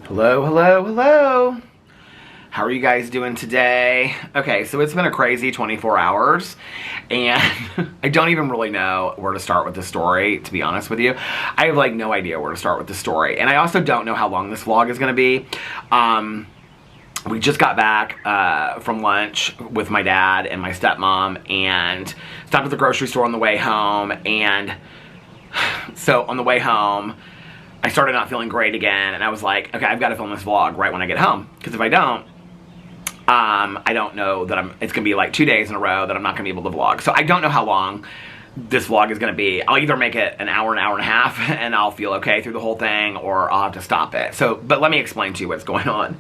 Hello, hello, hello. How are you guys doing today? Okay, so it's been a crazy 24 hours, and I don't even really know where to start with the story, to be honest with you. I have, no idea where to start with the story, and I also don't know how long this vlog is going to be. We just got back from lunch with my dad and my stepmom, and stopped at the grocery store on the way home, and so on the way home, I started not feeling great again, and I was like, okay, I've got to film this vlog right when I get home, because if I don't, I don't know that it's going to be like 2 days in a row that I'm not going to be able to vlog. So I don't know how long this vlog is going to be. I'll either make it an hour and a half, and I'll feel okay through the whole thing, or I'll have to stop it. So, but let me explain to you what's going on.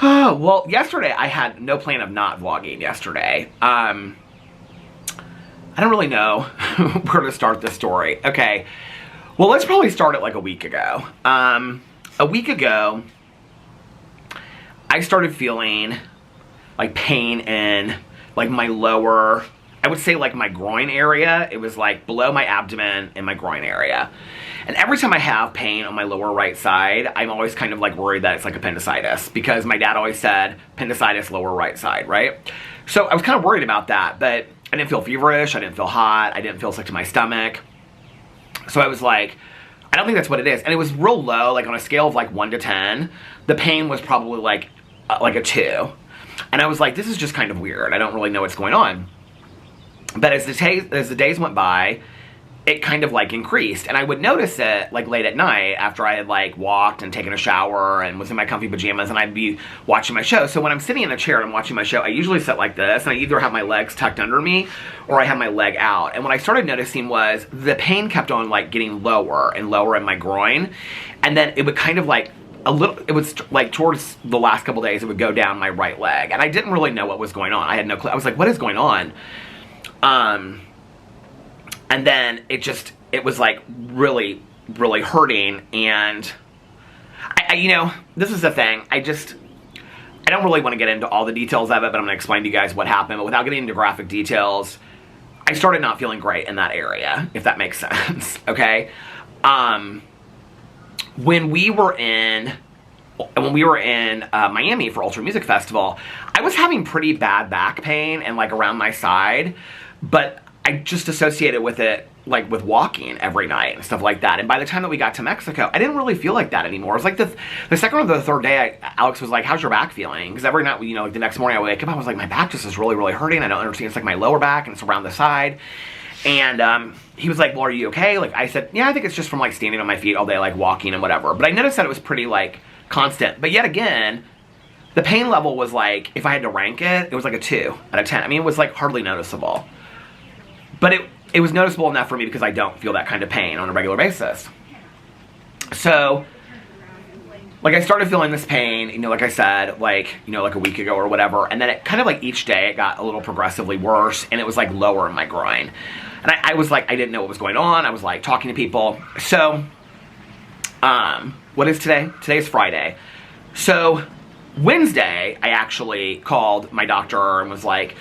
Well, yesterday I had no plan of not vlogging yesterday. I don't really know where to start this story. Okay. Well, let's probably start it like a week ago. A week ago, I started feeling like pain in like my lower, I would say like my groin area. It was like below my abdomen and my groin area. And every time I have pain on my lower right side, I'm always kind of like worried that it's like appendicitis, because my dad always said appendicitis, lower right side, right? So I was kind of worried about that, but I didn't feel feverish, I didn't feel hot, I didn't feel sick to my stomach. So I was like, I don't think that's what it is. And it was real low, like on a scale of like 1 to 10, the pain was probably like a 2. And I was like, this is just kind of weird. I don't really know what's going on. But as the days went by, it kind of like increased. And I would notice it like late at night after I had like walked and taken a shower and was in my comfy pajamas, and I'd be watching my show. So when I'm sitting in a chair and I'm watching my show, I usually sit like this, and I either have my legs tucked under me or I have my leg out. And what I started noticing was the pain kept on like getting lower and lower in my groin. And then it would kind of like it was like towards the last couple days, it would go down my right leg. And I didn't really know what was going on. I had no clue. I was like, what is going on? And then it was like really, really hurting. And I this is the thing. I don't really want to get into all the details of it, but I'm going to explain to you guys what happened. But without getting into graphic details, I started not feeling great in that area, if that makes sense. Okay. When we were in Miami for Ultra Music Festival, I was having pretty bad back pain and like around my side, but I just associated with it like with walking every night and stuff like that. And by the time that we got to Mexico, I didn't really feel like that anymore. It was like the second or the third day, Alex was like, how's your back feeling? Because every night, like the next morning I wake up, I was like, my back just is really, really hurting. I don't understand. It's like my lower back and it's around the side. And he was like, well, are you okay? Like I said, yeah, I think it's just from like standing on my feet all day, like walking and whatever. But I noticed that it was pretty like constant. But yet again, the pain level was like, if I had to rank it, it was like a 2 out of 10. I mean, it was like hardly noticeable. But it was noticeable enough for me because I don't feel that kind of pain on a regular basis. So, like I started feeling this pain, like I said, like a week ago or whatever. And then it kind of like each day it got a little progressively worse, and it was like lower in my groin. And I was like, I didn't know what was going on. I was like talking to people. So, what is today? Today is Friday. So, Wednesday, I actually called my doctor and was like,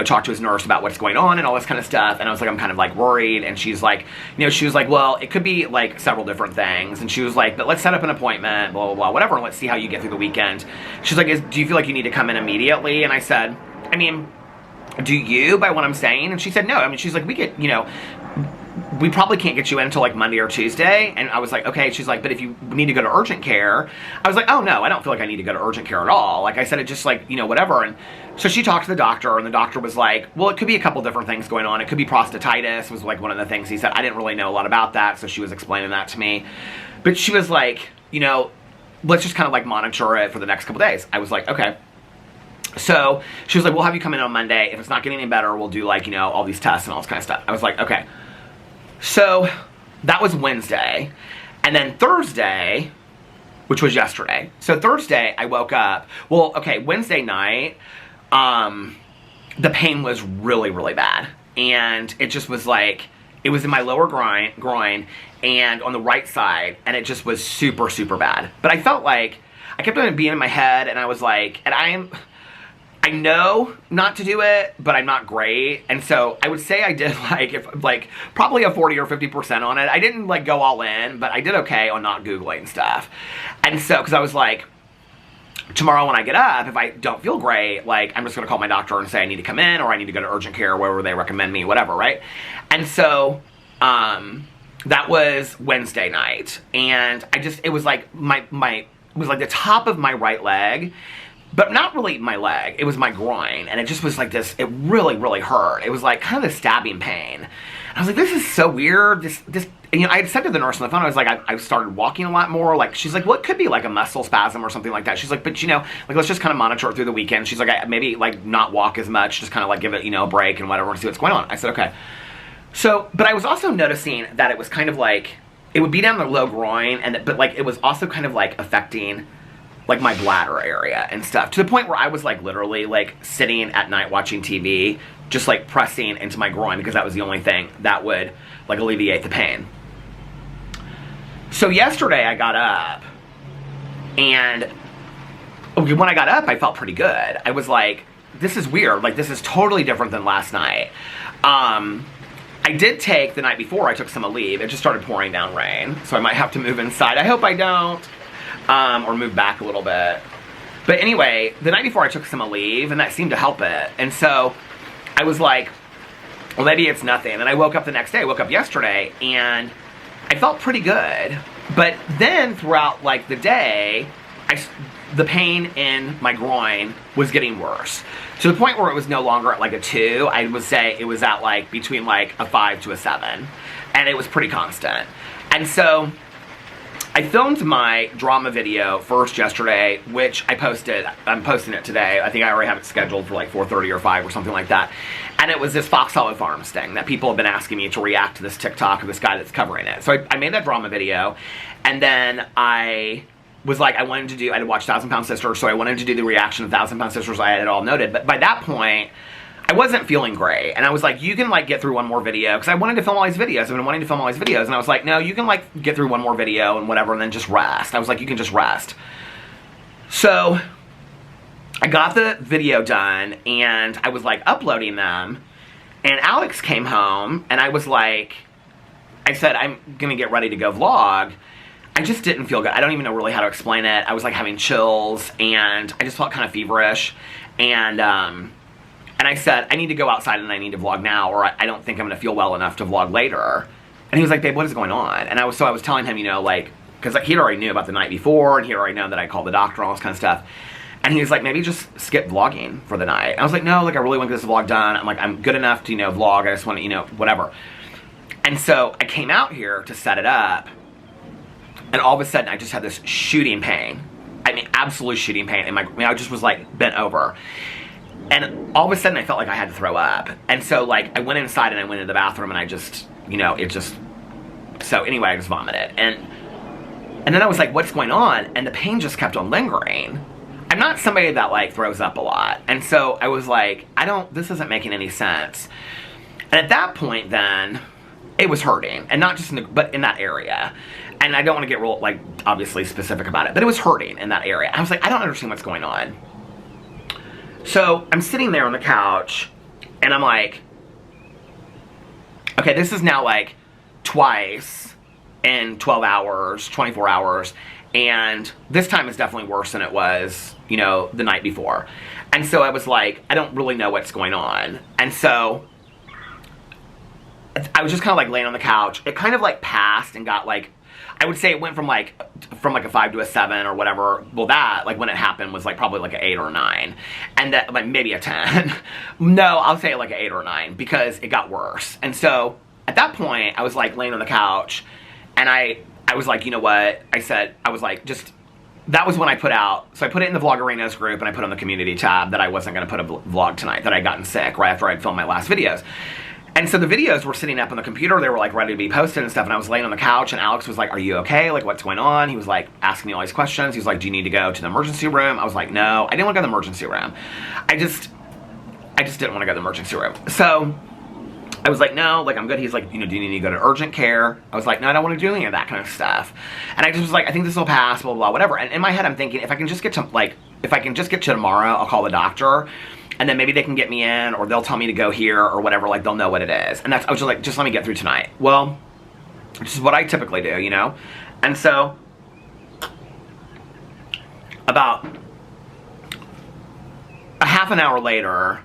talked to his nurse about what's going on and all this kind of stuff. And I was like, I'm kind of like worried. And she's like, she was like, well, it could be like several different things. And she was like, but let's set up an appointment, blah, blah, blah, whatever. And let's see how you get through the weekend. She's like, do you feel like you need to come in immediately? And I said, I mean, do you, by what I'm saying? And she said, no. I mean, she's like, we probably can't get you in until like Monday or Tuesday. And I was like, okay. She's like, but if you need to go to urgent care. I was like, oh no, I don't feel like I need to go to urgent care at all. Like I said, it just like, whatever. And so she talked to the doctor, and the doctor was like, well, it could be a couple different things going on. It could be prostatitis was like one of the things he said. I didn't really know a lot about that. So she was explaining that to me, but she was like, let's just kind of like monitor it for the next couple days. I was like, okay. So she was like, we'll have you come in on Monday. If it's not getting any better, we'll do like, all these tests and all this kind of stuff. I was like, okay. So that was Wednesday. And then Thursday, which was yesterday. So Thursday I woke up. Well, okay, Wednesday night, the pain was really, really bad. And it just was like, it was in my lower groin and on the right side. And it just was super, super bad. But I felt like, I kept on being in my head, and I was like, and I know not to do it, but I'm not great. And so I would say I did probably a 40 or 50% on it. I didn't like go all in, but I did okay on not Googling stuff. And so, because I was like, tomorrow when I get up, if I don't feel great, like I'm just gonna call my doctor and say I need to come in or I need to go to urgent care, wherever they recommend me, whatever, right? And so, that was Wednesday night. And it was like it was like the top of my right leg, but not really my leg, it was my groin, and it just was like this, it really, really hurt. It was like kind of a stabbing pain. And I was like, this is so weird, this, and, I had said to the nurse on the phone, I was like, I started walking a lot more, like, she's like, well, it could be like a muscle spasm or something like that. She's like, but like, let's just kind of monitor it through the weekend. She's like, maybe like not walk as much, just kind of like give it, a break and whatever, and see what's going on. I said, okay. So, but I was also noticing that it was kind of like, it would be down the low groin, but like, it was also kind of like affecting like my bladder area and stuff, to the point where I was like literally like sitting at night watching TV, just like pressing into my groin because that was the only thing that would like alleviate the pain. So yesterday I got up, and when I got up I felt pretty good. I was like, this is weird, like this is totally different than last night. I did take, the night before I took some Aleve. It just started pouring down rain, so I might have to move inside. I hope I don't. Or move back a little bit. But anyway, the night before I took some Aleve, and that seemed to help it. And so I was like, well, maybe it's nothing. And I woke up the next day, I woke up yesterday, and I felt pretty good. But then throughout like the day, the pain in my groin was getting worse. To the point where it was no longer at like a 2, I would say it was at like between like a 5 to a 7. And it was pretty constant. And so I filmed my drama video first yesterday, which I posted. I'm posting it today. I think I already have it scheduled for like 4:30 or 5 or something like that. And it was this Fox Hollow Farms thing that people have been asking me to react to this TikTok of this guy that's covering it. So I made that drama video, and then I was like, I had watched 1,000 Pound Sisters, so I wanted to do the reaction of 1,000 Pound Sisters. I had it all noted. But by that point, I wasn't feeling great, and I was like, you can like get through one more video, because I wanted to film all these videos. I've been wanting to film all these videos, and I was like, no, you can like get through one more video and whatever, and then just rest. I was like, you can just rest. So I got the video done, and I was like uploading them, and Alex came home, and I was like, I said, I'm gonna get ready to go vlog. I just didn't feel good. I don't even know really how to explain it. I was like having chills, and I just felt kind of feverish, and I said, I need to go outside and I need to vlog now, or I don't think I'm going to feel well enough to vlog later. And he was like, babe, what is going on? And I was telling him, like, because like, he'd already knew about the night before, and he'd already known that I called the doctor and all this kind of stuff. And he was like, maybe just skip vlogging for the night. And I was like, no, like, I really want to get this vlog done. I'm like, I'm good enough to, vlog. I just want to, whatever. And so I came out here to set it up, and all of a sudden I just had this shooting pain. I mean, absolute shooting pain. And I just was like bent over. And all of a sudden I felt like I had to throw up. And so like I went inside and I went into the bathroom, and I just, so anyway, I just vomited. And then I was like, what's going on? And the pain just kept on lingering. I'm not somebody that like throws up a lot. And so I was like, this isn't making any sense. And at that point then, it was hurting. And not just but in that area. And I don't want to get real, like, obviously specific about it, but it was hurting in that area. I was like, I don't understand what's going on. So I'm sitting there on the couch, and I'm like, okay, this is now like twice in 12 hours, 24 hours, and this time is definitely worse than it was, the night before. And so I was like, I don't really know what's going on. And so I was just kind of like laying on the couch. It kind of like passed and got like, I would say it went from like a 5 to a 7 or whatever. Well, that, like, when it happened was like probably like an 8 or a 9. And that, like, maybe a 10. No, I'll say like an 8 or a 9, because it got worse. And so at that point, I was like laying on the couch, and I was like, you know what? I was like, that was when I put out, so I put it in the Vloggerinos group, and I put on the community tab that I wasn't going to put a vlog tonight, that I'd gotten sick right after I'd filmed my last videos. And so the videos were sitting up on the computer, they were like ready to be posted and stuff, and I was laying on the couch, and Alex was like, are you okay? Like, what's going on? He was like asking me all these questions. He was like, do you need to go to the emergency room? I was like, no, I didn't want to go to the emergency room. I just didn't want to go to the emergency room. So I was like, no, like, I'm good. He's like, do you need to go to urgent care? I was like, no, I don't want to do any of that kind of stuff. And I just was like, I think this will pass, blah, blah, whatever. And in my head, I'm thinking, if I can just get to tomorrow, I'll call the doctor, and then maybe they can get me in, or they'll tell me to go here, or whatever, like, they'll know what it is. And I was just like, just let me get through tonight. Well, this is what I typically do, And so, about a half an hour later,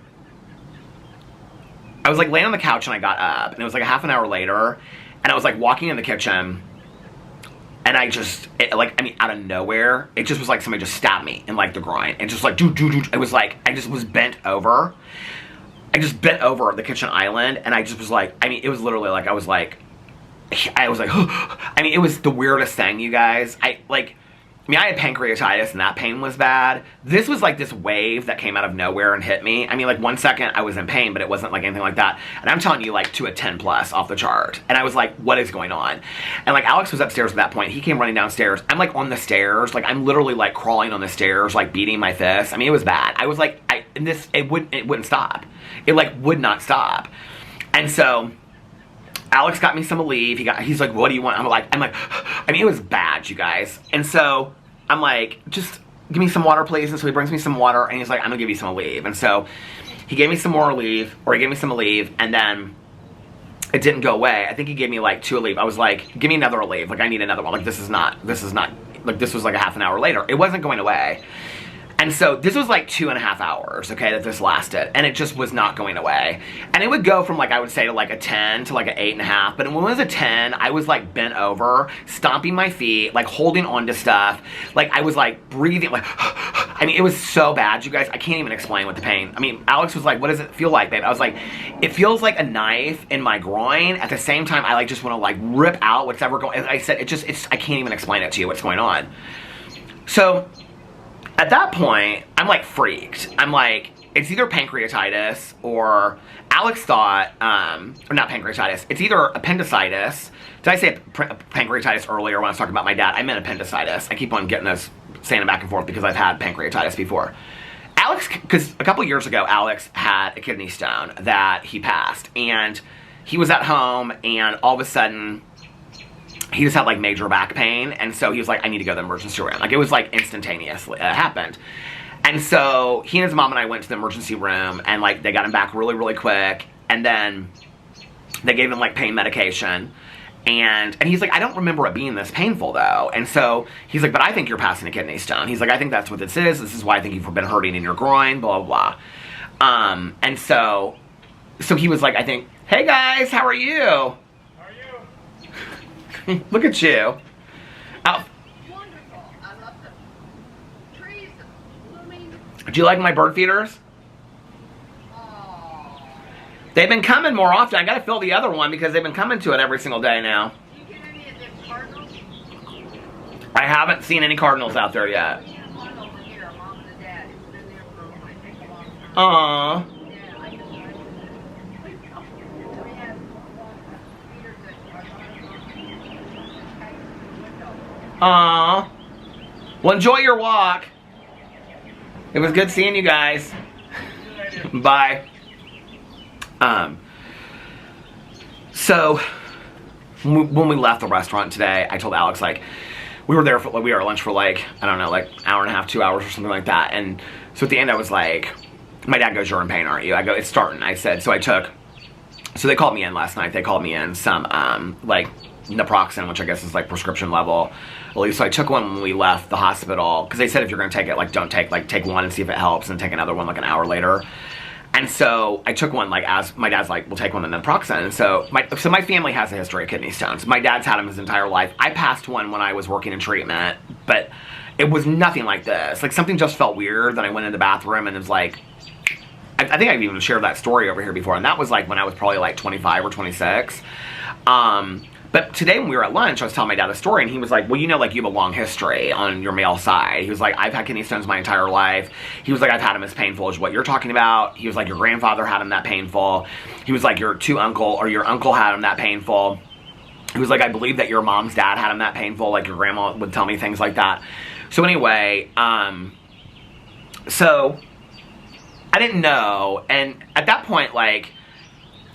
I was like laying on the couch and I got up, and it was like a half an hour later, and I was like walking in the kitchen, and out of nowhere, it just was like somebody just stabbed me in like the groin, and just like, it was like, I just was bent over. I just bent over the kitchen island, and I just was like, it was literally like, I was like, it was the weirdest thing, you guys. I had pancreatitis, and that pain was bad. This was like this wave that came out of nowhere and hit me. Like 1 second I was in pain, but it wasn't like anything like that. And I'm telling you, like, to a 10 plus off the chart. And I was like, what is going on? And like, Alex was upstairs at that point. He came running downstairs. I'm like on the stairs. Like, I'm literally like crawling on the stairs, like beating my fists. It was bad. I was like, it wouldn't stop. It like would not stop. And so Alex got me some Aleve. He's like, what do you want? I'm like, it was bad, you guys. And so I'm like, just give me some water, please. And so he brings me some water, and he's like, I'm gonna give you some Aleve. And so he gave me some more Aleve, or he gave me some Aleve, and then it didn't go away. I think he gave me like 2 Aleve. I was like, give me another Aleve. Like, I need another one. Like, this is not, like, this was like a half an hour later. It wasn't going away. And so this was like 2.5 hours, okay, that this lasted. And it just was not going away. And it would go from like, I would say, to like a 10 to like an 8.5. But when it was a 10, I was like bent over, stomping my feet, like holding on to stuff. Like, I was like breathing, like, it was so bad, you guys. I can't even explain what the pain. Alex was like, what does it feel like, babe? I was like, it feels like a knife in my groin. At the same time, I like just want to like rip out whatever going. As I said, I can't even explain it to you, what's going on. So at that point, I'm like freaked. I'm like, it's either pancreatitis, or Alex thought, or not pancreatitis, it's either appendicitis. Did I say pancreatitis earlier when I was talking about my dad? I meant appendicitis. I keep on saying it back and forth because I've had pancreatitis before. Alex, because a couple years ago, Alex had a kidney stone that he passed, and he was at home, and all of a sudden, he just had like major back pain, and so he was like, I need to go to the emergency room. Like, it was like instantaneously, it happened. And so he and his mom and I went to the emergency room, and like they got him back really, really quick, and then they gave him like pain medication, and he's like, I don't remember it being this painful though. And so he's like, but I think you're passing a kidney stone. He's like, I think that's what this is. This is why I think you've been hurting in your groin, blah, blah, blah. And so he was like, I think, hey guys, how are you? Look at you. Oh. Wonderful. I love the trees blooming. Do you like my bird feeders? Oh. They've been coming more often. I gotta fill the other one because they've been coming to it every single day now. Do you get any of the cardinals? I haven't seen any cardinals out there yet. We have one over here, Mom and Dad. It's been there for I think a long time. Aww. Yeah, I know. We have feeders that are Aww. Well, enjoy your walk. It was good seeing you guys. Bye. So when we left the restaurant today, I told Alex, like, we were at lunch for like, I don't know, like hour and a half, 2 hours or something like that. And so at the end I was like, my dad goes, you're in pain, aren't you? I go, it's starting. I said, so they called me in last night. They called me in some, like naproxen, which I guess is like prescription level. At least, so I took one when we left the hospital, because they said if you're going to take it, like don't take, like take one and see if it helps, and take another one like an hour later. And so I took one, like, as my dad's like, we'll take one and then naproxen. And so my family has a history of kidney stones. My dad's had them his entire life. I passed one when I was working in treatment, but it was nothing like this. Like, something just felt weird. Then I went in the bathroom and it was like, I think I've even shared that story over here before, and that was like when I was probably like 25 or 26. But today when we were at lunch, I was telling my dad a story, and he was like, well, you know, like, you have a long history on your male side. He was like, I've had kidney stones my entire life. He was like, I've had them as painful as what you're talking about. He was like, your grandfather had them that painful. He was like, your uncle had them that painful. He was like, I believe that your mom's dad had them that painful. Like, your grandma would tell me things like that. So anyway, so I didn't know. And at that point, like,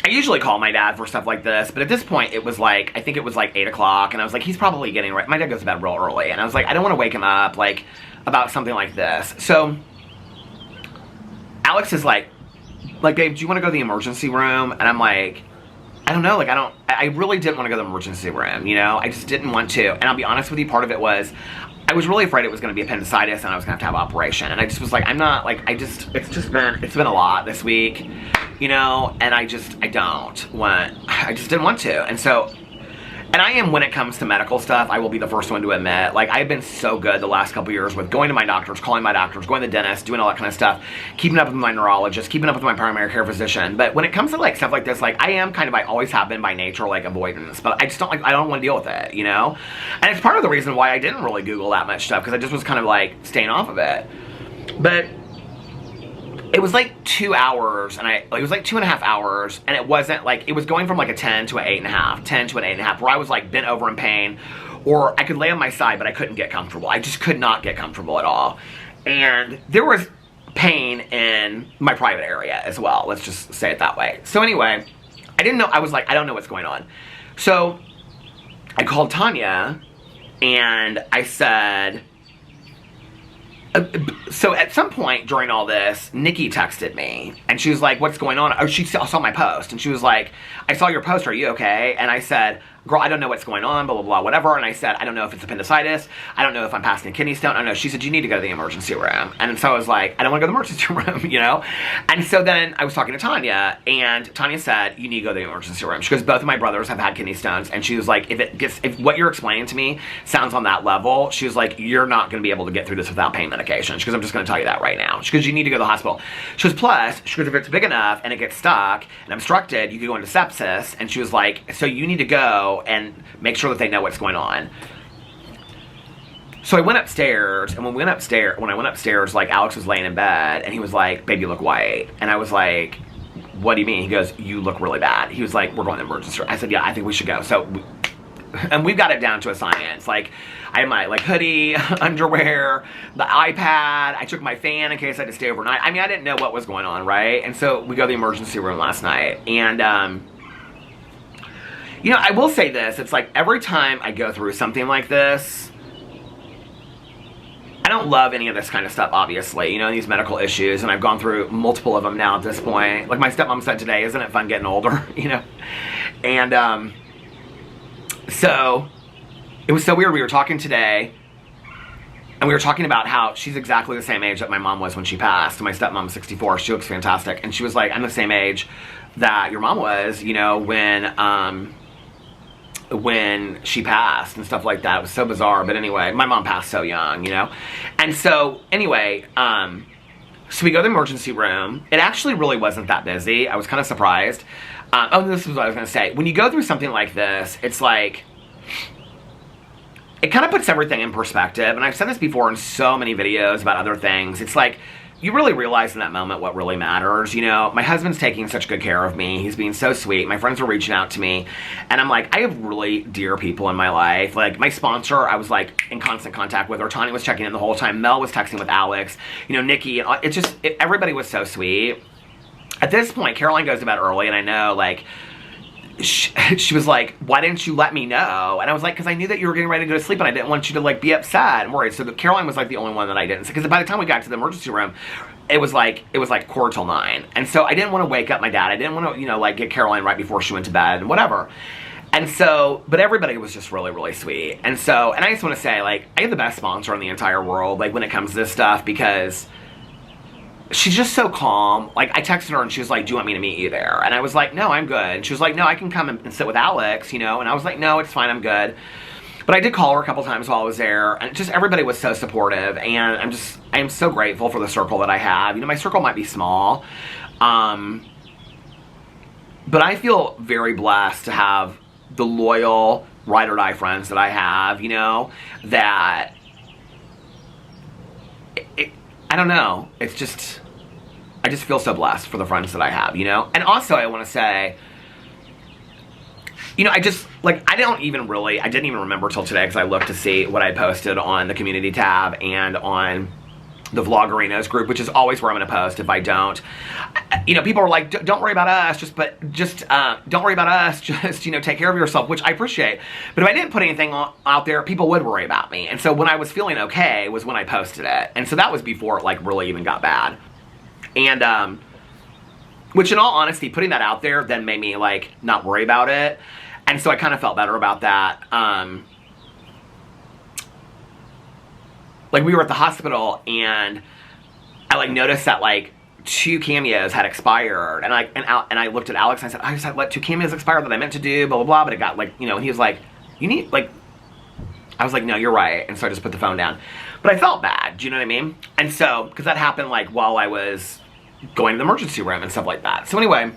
I usually call my dad for stuff like this, but at this point it was like, I think it was like 8 o'clock, and I was like, he's probably getting ready. My dad goes to bed real early, and I was like, I don't want to wake him up, like, about something like this. So, Alex is like, babe, do you want to go to the emergency room? And I'm like, I don't know, like, I really didn't want to go to the emergency room, you know? I just didn't want to, and I'll be honest with you, part of it was, I was really afraid it was going to be appendicitis and I was going to have an operation, and I just was like, I'm not, like, it's been a lot this week, you know, and I just didn't want to, and so, and I am, when it comes to medical stuff, I will be the first one to admit, like, I've been so good the last couple years with going to my doctors, calling my doctors, going to the dentist, doing all that kind of stuff, keeping up with my neurologist, keeping up with my primary care physician. But when it comes to, like, stuff like this, like, I am kind of, I always have been by nature, like, avoidance, but I just don't, like, I don't want to deal with it, you know? And it's part of the reason why I didn't really Google that much stuff, because I just was kind of, like, staying off of it. But it was like 2 hours, and it was like 2.5 hours, and it wasn't like, it was going from like a 10 to an 8.5, 10 to an 8.5, where I was like bent over in pain, or I could lay on my side, but I couldn't get comfortable. I just could not get comfortable at all. And there was pain in my private area as well, let's just say it that way. So anyway, I didn't know, I was like, I don't know what's going on. So I called Tanya, and I said, so at some point during all this, Nikki texted me, and she was like, what's going on? Oh, she saw my post, and she was like, I saw your post, are you okay? And I said, girl, I don't know what's going on, blah, blah, blah, whatever. And I said, I don't know if it's appendicitis. I don't know if I'm passing a kidney stone. I don't know. She said, you need to go to the emergency room. And so I was like, I don't want to go to the emergency room, you know? And so then I was talking to Tanya, and Tanya said, you need to go to the emergency room. She goes, both of my brothers have had kidney stones. And she was like, if what you're explaining to me sounds on that level, she was like, you're not going to be able to get through this without pain medication. She goes, I'm just going to tell you that right now. She goes, you need to go to the hospital. She goes, plus, she goes, if it's big enough and it gets stuck and obstructed, you could go into sepsis. And she was like, so you need to go and make sure that they know what's going on. So I went upstairs, and when I went upstairs, like, Alex was laying in bed, and he was like, babe, you look white. And I was like, what do you mean? He goes, you look really bad. He was like, we're going to the emergency room. I said, yeah, I think we should go. So, and we've got it down to a science. Like, I had my, like, hoodie, underwear, the iPad. I took my fan in case I had to stay overnight. I mean, I didn't know what was going on, right? And so we go to the emergency room last night, and, you know, I will say this, it's like every time I go through something like this, I don't love any of this kind of stuff, obviously, you know, these medical issues, and I've gone through multiple of them now at this point. Like my stepmom said today, isn't it fun getting older, you know? And, so, it was so weird, we were talking today, and we were talking about how she's exactly the same age that my mom was when she passed. My stepmom's 64, she looks fantastic, and she was like, I'm the same age that your mom was, you know, when she passed and stuff like that. It was so bizarre, but anyway, my mom passed so young, you know? And so, anyway, so we go to the emergency room. It actually really wasn't that busy. I was kind of surprised. Oh, this is what I was going to say. When you go through something like this, it's like, it kind of puts everything in perspective, and I've said this before in so many videos about other things. It's like, you really realize in that moment what really matters, you know? My husband's taking such good care of me. He's being so sweet. My friends are reaching out to me. And I'm like, I have really dear people in my life. Like, my sponsor, I was, like, in constant contact with her. Tanya was checking in the whole time. Mel was texting with Alex. You know, Nikki. Everybody was so sweet. At this point, Caroline goes to bed early, and I know, like, she was like, why didn't you let me know? And I was like, because I knew that you were getting ready to go to sleep, and I didn't want you to, like, be upset and worried. So Caroline was, like, the only one that I didn't say, because by the time we got to the emergency room, it was like 9:15. And so I didn't want to wake up my dad. I didn't want to, you know, like, get Caroline right before she went to bed and whatever. And so, but everybody was just really, really sweet. And so, and I just want to say, like, I have the best sponsor in the entire world, like, when it comes to this stuff, because she's just so calm. Like, I texted her, and she was like, do you want me to meet you there? And I was like, no, I'm good. And she was like, no, I can come and sit with Alex, you know? And I was like, no, it's fine, I'm good. But I did call her a couple times while I was there, and just everybody was so supportive, and I am so grateful for the circle that I have. You know, my circle might be small, but I feel very blessed to have the loyal ride or die friends that I have, you know, that, I don't know, it's just, I just feel so blessed for the friends that I have, you know? And also, I want to say, you know, I didn't even remember till today, because I looked to see what I posted on the community tab and on the Vloggerinos group, which is always where I'm going to post if I don't. You know, people are like, don't worry about us, just don't worry about us, just, you know, take care of yourself, which I appreciate. But if I didn't put anything out there, people would worry about me. And so when I was feeling okay was when I posted it. And so that was before it like really even got bad. And, which in all honesty, putting that out there then made me like not worry about it. And so I kind of felt better about that. Like we were at the hospital and I like noticed that like 2 cameos had expired, and I looked at Alex and I said, I just had let 2 cameos expire that I meant to do, blah blah blah, but it got like, you know, and he was like, you need like, I was like, no, you're right, and so I just put the phone down. But I felt bad, do you know what I mean? And so, because that happened like while I was going to the emergency room and stuff like that. So anyway,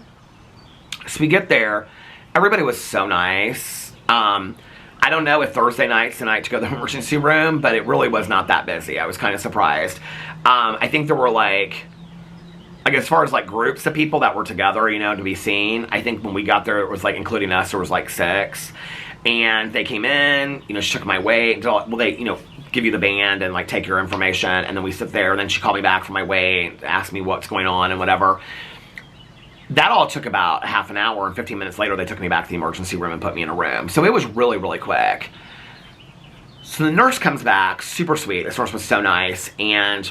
so we get there, everybody was so nice. I don't know if Thursday night's the night to go to the emergency room, but it really was not that busy. I was kind of surprised. I think there were like as far as like groups of people that were together, you know, to be seen, I think when we got there, it was like, including us, there was like 6. And they came in, you know, she took my weight. Well, they, you know, give you the band and like take your information. And then we sit there, and then she called me back for my weight, asked me what's going on and whatever. That all took about a half an hour, and 15 minutes later, they took me back to the emergency room and put me in a room. So it was really, really quick. So the nurse comes back, super sweet. This nurse was so nice, and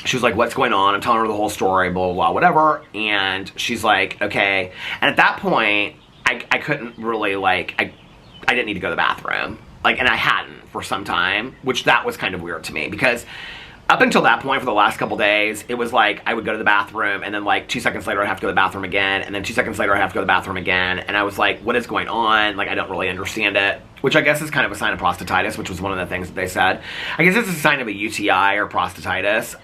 she was like, what's going on? I'm telling her the whole story, blah, blah, blah, whatever. And she's like, okay. And at that point, I couldn't really, like, I didn't need to go to the bathroom. Like, and I hadn't for some time, which that was kind of weird to me, because up until that point, for the last couple days, it was like I would go to the bathroom, and then like 2 seconds later I'd have to go to the bathroom again, and then 2 seconds later I'd have to go to the bathroom again, and I was like, what is going on? Like, I don't really understand it, which I guess is kind of a sign of prostatitis, which was one of the things that they said. I guess it's a sign of a UTI or prostatitis.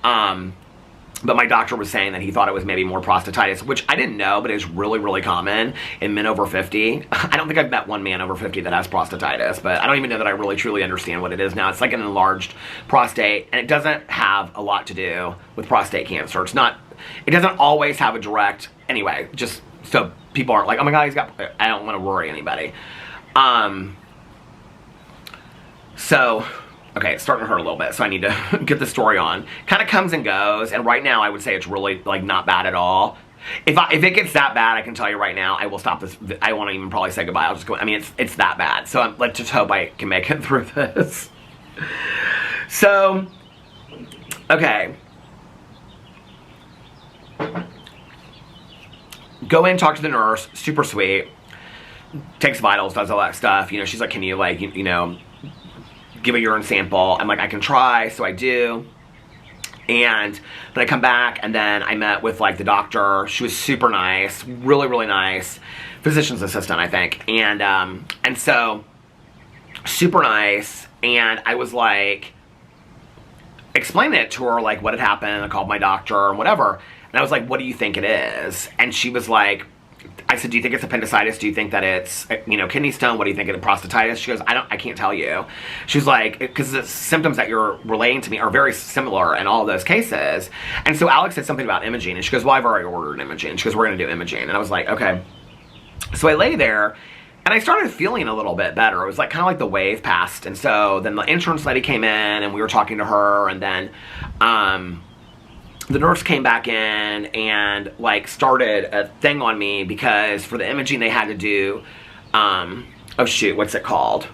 But my doctor was saying that he thought it was maybe more prostatitis, which I didn't know, but it's really, really common in men over 50. I don't think I've met one man over 50 that has prostatitis, but I don't even know that I really truly understand what it is now. It's like an enlarged prostate, and it doesn't have a lot to do with prostate cancer. It doesn't always have a direct, anyway, just so people aren't like, oh my God, I don't want to worry anybody. Okay, it's starting to hurt a little bit, so I need to get the story on. Kind of comes and goes, and right now I would say it's really, like, not bad at all. If it gets that bad, I can tell you right now, I will stop this. I won't even probably say goodbye. I'll just go, I mean, it's that bad. So let's just hope I can make it through this. So, okay. Go in, talk to the nurse, super sweet. Takes vitals, does all that stuff. You know, she's like, can you, like, you know, give a urine sample? I'm like, I can try, so I do. And then I come back, and then I met with like the doctor. She was super nice, really, really nice. Physician's assistant, I think. And so super nice. And I was like, explaining it to her, like what had happened. I called my doctor and whatever. And I was like, what do you think it is? And she was like, I said, do you think it's appendicitis? Do you think that it's, you know, kidney stone? What do you think of the prostatitis? She goes, I can't tell you. She was like, because the symptoms that you're relaying to me are very similar in all of those cases. And so Alex said something about imaging, and she goes, well, I've already ordered imaging. She goes, we're going to do imaging. And I was like, okay. So I lay there, and I started feeling a little bit better. It was like kind of like the wave passed. And so then the insurance lady came in, and we were talking to her, and then the nurse came back in and like started a thing on me, because for the imaging they had to do, oh shoot, what's it called?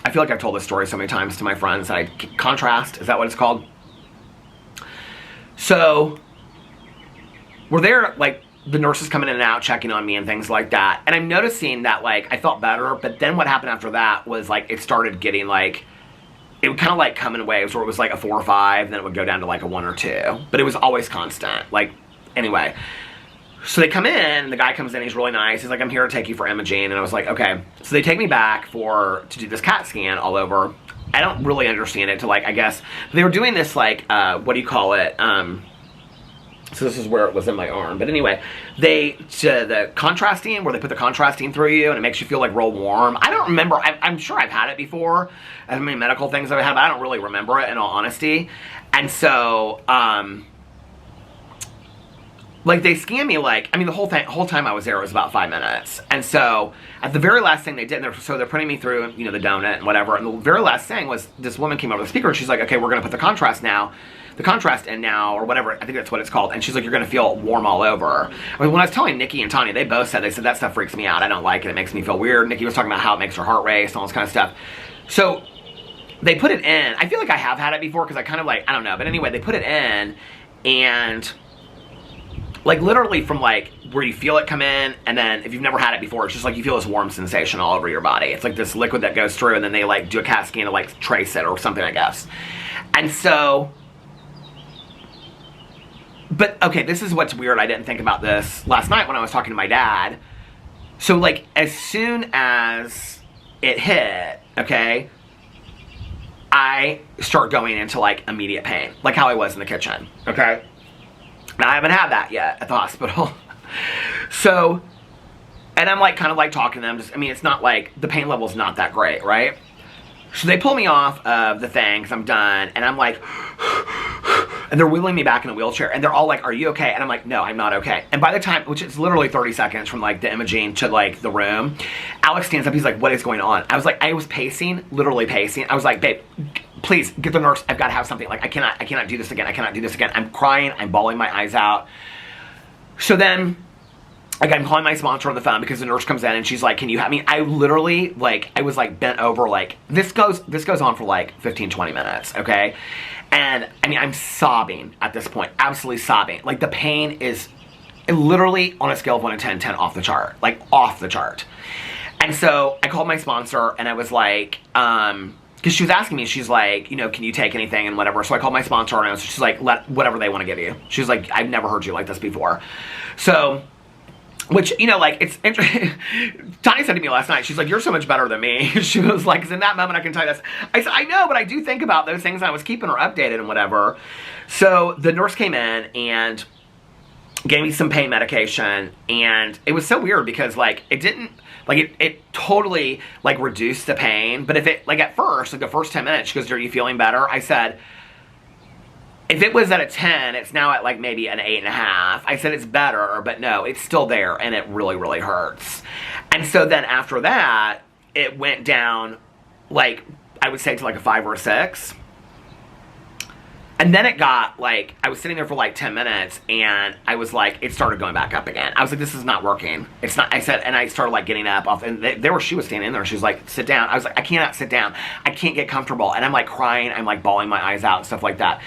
I feel like I've told this story so many times to my friends. Contrast, is that what it's called? So we're there, like the nurses coming in and out, checking on me and things like that. And I'm noticing that like I felt better, but then what happened after that was like it started getting like, it would kind of like come in waves where it was like a 4 or 5, then it would go down to like a 1 or 2. But it was always constant. Like, anyway. So they come in, and the guy comes in, he's really nice. He's like, I'm here to take you for imaging. And I was like, okay. So they take me back to do this CAT scan all over. I don't really understand it to like, I guess, they were doing this like, what do you call it? So this is where it was in my arm. But anyway, the contrasting, where they put the contrasting through you and it makes you feel like real warm. I don't remember. I'm sure I've had it before. I mean, medical things I've had, but I don't really remember it in all honesty. And so, like, they scanned me, like, I mean, the whole time I was there, it was about 5 minutes. And so, at the very last thing they did, so they're putting me through, you know, the donut and whatever, and the very last thing was, this woman came over the speaker, and she's like, okay, we're gonna put the contrast in now, or whatever, I think that's what it's called, and she's like, you're gonna feel warm all over. I mean, when I was telling Nikki and Tanya, they said, that stuff freaks me out, I don't like it, it makes me feel weird. Nikki was talking about how it makes her heart race, and all this kind of stuff. So, they put it in, I feel like I have had it before, because I kind of like, I don't know, but anyway, they put it in, and like, literally from, like, where you feel it come in, and then, if you've never had it before, it's just like you feel this warm sensation all over your body. It's like this liquid that goes through, and then they, like, do a CAT scan to, like, trace it or something, I guess. And so, but, okay, this is what's weird. I didn't think about this last night when I was talking to my dad. So, like, as soon as it hit, okay, I start going into, like, immediate pain. Like how I was in the kitchen, okay? Now, I haven't had that yet at the hospital. So, and I'm like, kind of like talking to them. Just, I mean, it's not like, the pain level's not that great, right? So they pull me off of the thing, because I'm done, and I'm like, and they're wheeling me back in a wheelchair, and they're all like, are you okay? And I'm like, no, I'm not okay. And by the time, which is literally 30 seconds from, like, the imaging to, like, the room, Alex stands up, he's like, what is going on? I was like, I was pacing, literally pacing. I was like, babe, please, get the nurse, I've got to have something. Like, I cannot do this again, I cannot do this again. I'm crying, I'm bawling my eyes out. So then, like, I'm calling my sponsor on the phone, because the nurse comes in and she's like, can you have me? I literally, like, I was, like, bent over, like, this goes on for, like, 15, 20 minutes, okay? And, I mean, I'm sobbing at this point, absolutely sobbing. Like, the pain is literally, on a scale of 1 to 10 off the chart. Like, off the chart. And so, I called my sponsor, and I was like, because she was asking me, she's like, you know, can you take anything and whatever. So I called my sponsor, and she's like, let whatever they want to give you. She's like, I've never heard you like this before. So, which, you know, like, it's interesting. Tanya said to me last night, she's like, you're so much better than me. She was like, because in that moment I can tell you this. I said, I know, but I do think about those things, and I was keeping her updated and whatever. So the nurse came in and gave me some pain medication, and it was so weird because, like, it didn't, like, it totally, like, reduced the pain. But if it, like, at first, like, the first 10 minutes, she goes, are you feeling better? I said, if it was at a 10, it's now at, like, maybe an 8.5. I said, it's better, but no, it's still there, and it really, really hurts. And so then after that, it went down, like, I would say to, like, a 5 or a 6. And then it got, like, I was sitting there for, like, 10 minutes, and I was like, it started going back up again. I was like, this is not working. It's not, I said, and I started, like, getting up off, and she was standing in there, she was like, sit down. I was like, I cannot sit down. I can't get comfortable. And I'm, like, crying, I'm, like, bawling my eyes out and stuff like that.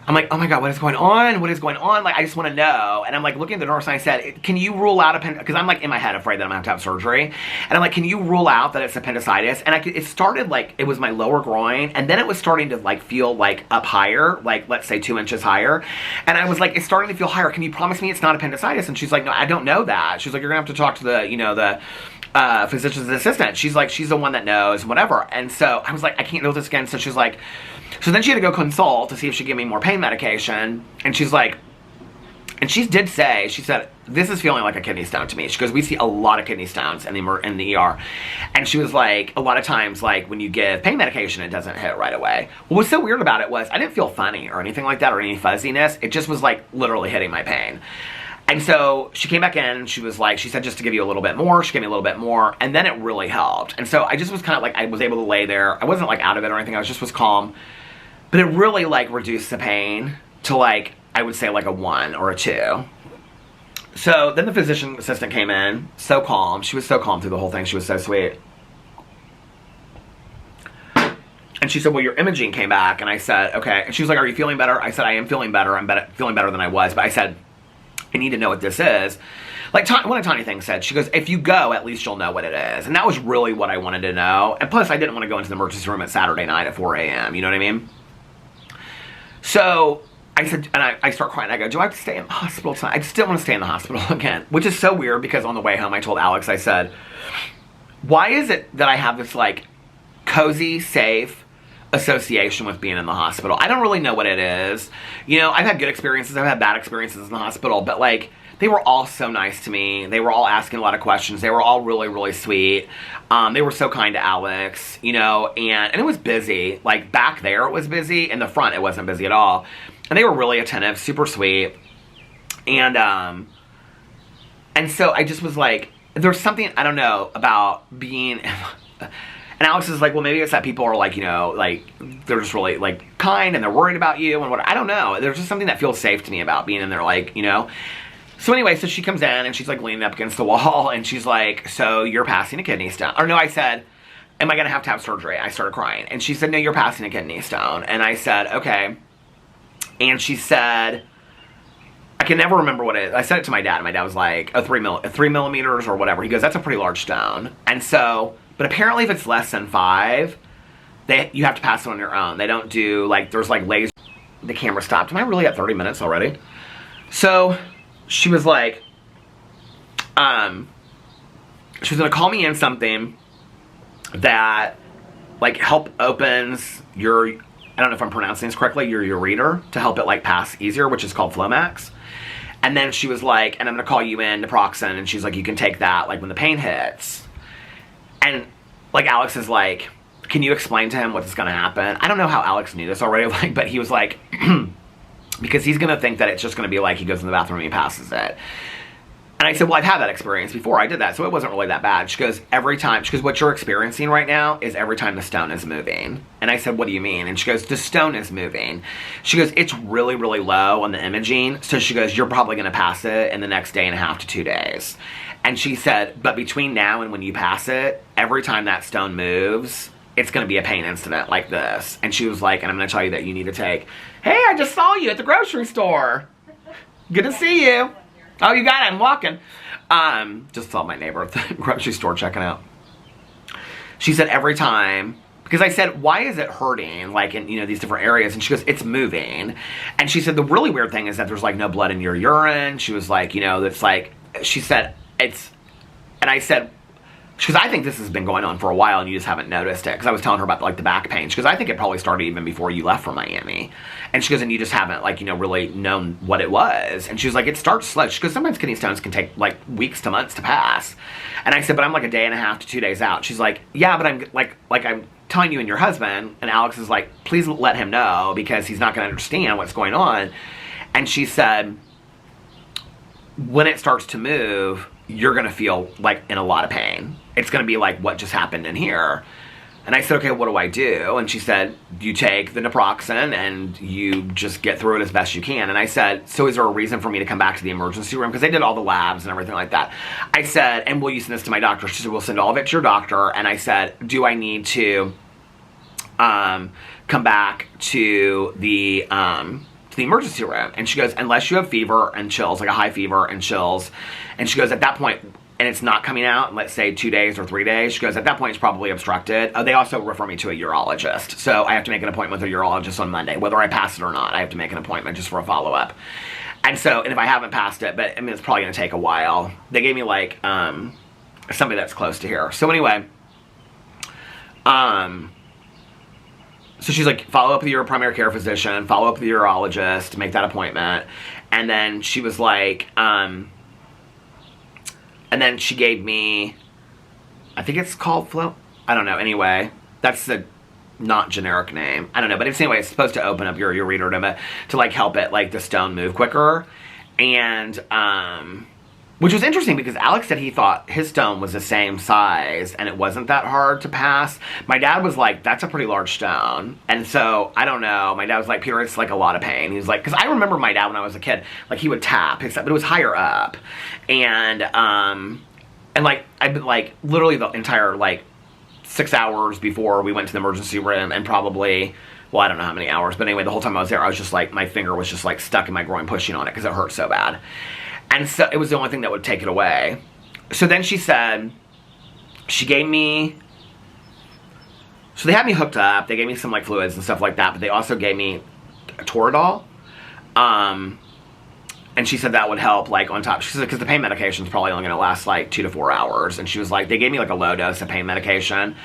I'm like, oh my God, what is going on? What is going on? Like, I just want to know. And I'm like looking at the nurse, and I said, can you rule out because I'm like in my head afraid that I'm going to have surgery. And I'm like, can you rule out that it's appendicitis? And it started like, it was my lower groin. And then it was starting to like feel like up higher, like let's say 2 inches higher. And I was like, it's starting to feel higher. Can you promise me it's not appendicitis? And she's like, no, I don't know that. She's like, you're going to have to talk to the, you know, the physician's assistant. She's like, she's the one that knows, whatever. And so I was like, I can't do this again. So she's like, so then she had to go consult to see if she'd give me more pain medication. And she's like, and she did say, she said, this is feeling like a kidney stone to me. She goes, we see a lot of kidney stones in the ER. And she was like, a lot of times, like, when you give pain medication, it doesn't hit right away. What was so weird about it was, I didn't feel funny or anything like that or any fuzziness. It just was, like, literally hitting my pain. And so she came back in, and she was like, she said just to give you a little bit more. She gave me a little bit more, and then it really helped. And so I just was kind of like, I was able to lay there. I wasn't, like, out of it or anything. I was calm. But it really, like, reduced the pain to, like, I would say, like, a 1 or a 2. So then the physician assistant came in, so calm. She was so calm through the whole thing. She was so sweet. And she said, well, your imaging came back. And I said, okay. And she was like, are you feeling better? I said, I am feeling better. I'm feeling better than I was. But I said, I need to know what this is. Like, one of Tanya things said, she goes, if you go, at least you'll know what it is. And that was really what I wanted to know. And plus, I didn't want to go into the emergency room at Saturday night at 4 a.m. You know what I mean? So I said, and I start crying. I go, do I have to stay in the hospital tonight? I just didn't want to stay in the hospital again, which is so weird because on the way home, I told Alex, I said, why is it that I have this, like, cozy, safe association with being in the hospital? I don't really know what it is. You know, I've had good experiences. I've had bad experiences in the hospital, but, like, they were all so nice to me. They were all asking a lot of questions. They were all really, really sweet. They were so kind to Alex, you know, and it was busy. Like, back there it was busy. In the front, it wasn't busy at all. And they were really attentive, super sweet. And so I just was like, there's something, I don't know, about being, and Alex is like, well, maybe it's that people are like, you know, like, they're just really, like, kind and they're worried about you and what, I don't know. There's just something that feels safe to me about being in there, like, you know. So anyway, so she comes in and she's like leaning up against the wall and she's like, so you're passing a kidney stone. Or no, I said, am I going to have surgery? I started crying. And she said, no, you're passing a kidney stone. And I said, okay. And she said, I can never remember what it is. I said it to my dad, and my dad was like, 3 millimeters or whatever. He goes, that's a pretty large stone. And so, but apparently if it's less than 5, you have to pass it on your own. They don't do, like, there's like laser. The camera stopped. Am I really at 30 minutes already? So she was like, she was going to call me in something that, like, help opens your, I don't know if I'm pronouncing this correctly, your ureter, to help it, like, pass easier, which is called Flomax. And then she was like, and I'm going to call you in naproxen, and she's like, you can take that, like, when the pain hits. And, like, Alex is like, can you explain to him what's going to happen? I don't know how Alex knew this already, like, but he was like, because he's going to think that it's just going to be like he goes in the bathroom and he passes it. And I said, well, I've had that experience before. I did that, so it wasn't really that bad. She goes, every time, she goes, what you're experiencing right now is every time the stone is moving. And I said, what do you mean? And she goes, the stone is moving. She goes, it's really, really low on the imaging. So she goes, you're probably going to pass it in the next day and a half to 2 days. And she said, but between now and when you pass it, every time that stone moves, it's going to be a pain incident like this. And she was like, and I'm going to tell you that you need to take, hey, I just saw you at the grocery store. Good to see you. Oh, you got it. I'm walking. Just saw my neighbor at the grocery store checking out. She said every time, because I said, why is it hurting, like, in, you know, these different areas? And she goes, it's moving. And she said, the really weird thing is that there's, like, no blood in your urine. She was like, you know, that's like, she said, it's, and I said, she goes, I think this has been going on for a while and you just haven't noticed it. Because I was telling her about, like, the back pain. She goes, I think it probably started even before you left from Miami. And she goes, and you just haven't, like, you know, really known what it was. And she was like, it starts slow. She goes, sometimes kidney stones can take, like, weeks to months to pass. And I said, but I'm, like, a day and a half to 2 days out. She's like, yeah, but I'm, like I'm telling you and your husband. And Alex is like, please let him know because he's not going to understand what's going on. And she said, when it starts to move, you're going to feel, like, in a lot of pain. It's going to be like what just happened in here. And I said, okay, what do I do? And she said, you take the naproxen and you just get through it as best you can. And I said, so is there a reason for me to come back to the emergency room? Because they did all the labs and everything like that. I said, and will you send this to my doctor? She said, we'll send all of it to your doctor. And I said, do I need to come back to the emergency room? And she goes, unless you have fever and chills, like a high fever and chills. And she goes, at that point, and it's not coming out in, let's say, 2 days or 3 days, she goes, at that point, it's probably obstructed. They also refer me to a urologist. So I have to make an appointment with a urologist on Monday. Whether I pass it or not, I have to make an appointment just for a follow-up. And so, and if I haven't passed it, but I mean, it's probably going to take a while. They gave me, like, somebody that's close to here. So anyway, so she's like, follow up with your primary care physician, follow up with the urologist, make that appointment. And then she was like, and then she gave me, I think it's called Flow. I don't know. Anyway, that's the not generic name. I don't know. But it's anyway, it's supposed to open up your ureter to like help it, like the stone move quicker. And, which was interesting because Alex said he thought his stone was the same size and it wasn't that hard to pass. My dad was like, that's a pretty large stone. And so, I don't know. My dad was like, Peter, it's like a lot of pain. He was like, because I remember my dad when I was a kid, like he would tap, except but it was higher up. And like, I've been like, literally the entire like 6 hours before we went to the emergency room and probably, well, I don't know how many hours, but anyway, the whole time I was there, I was just like, my finger was just like stuck in my groin pushing on it because it hurt so bad. And so it was the only thing that would take it away. So then she said, she gave me, so they had me hooked up. They gave me some like fluids and stuff like that, but they also gave me Toradol. And she said that would help like on top. She said, because the pain medication is probably only going to last like 2 to 4 hours. And she was like, they gave me like a low dose of pain medication.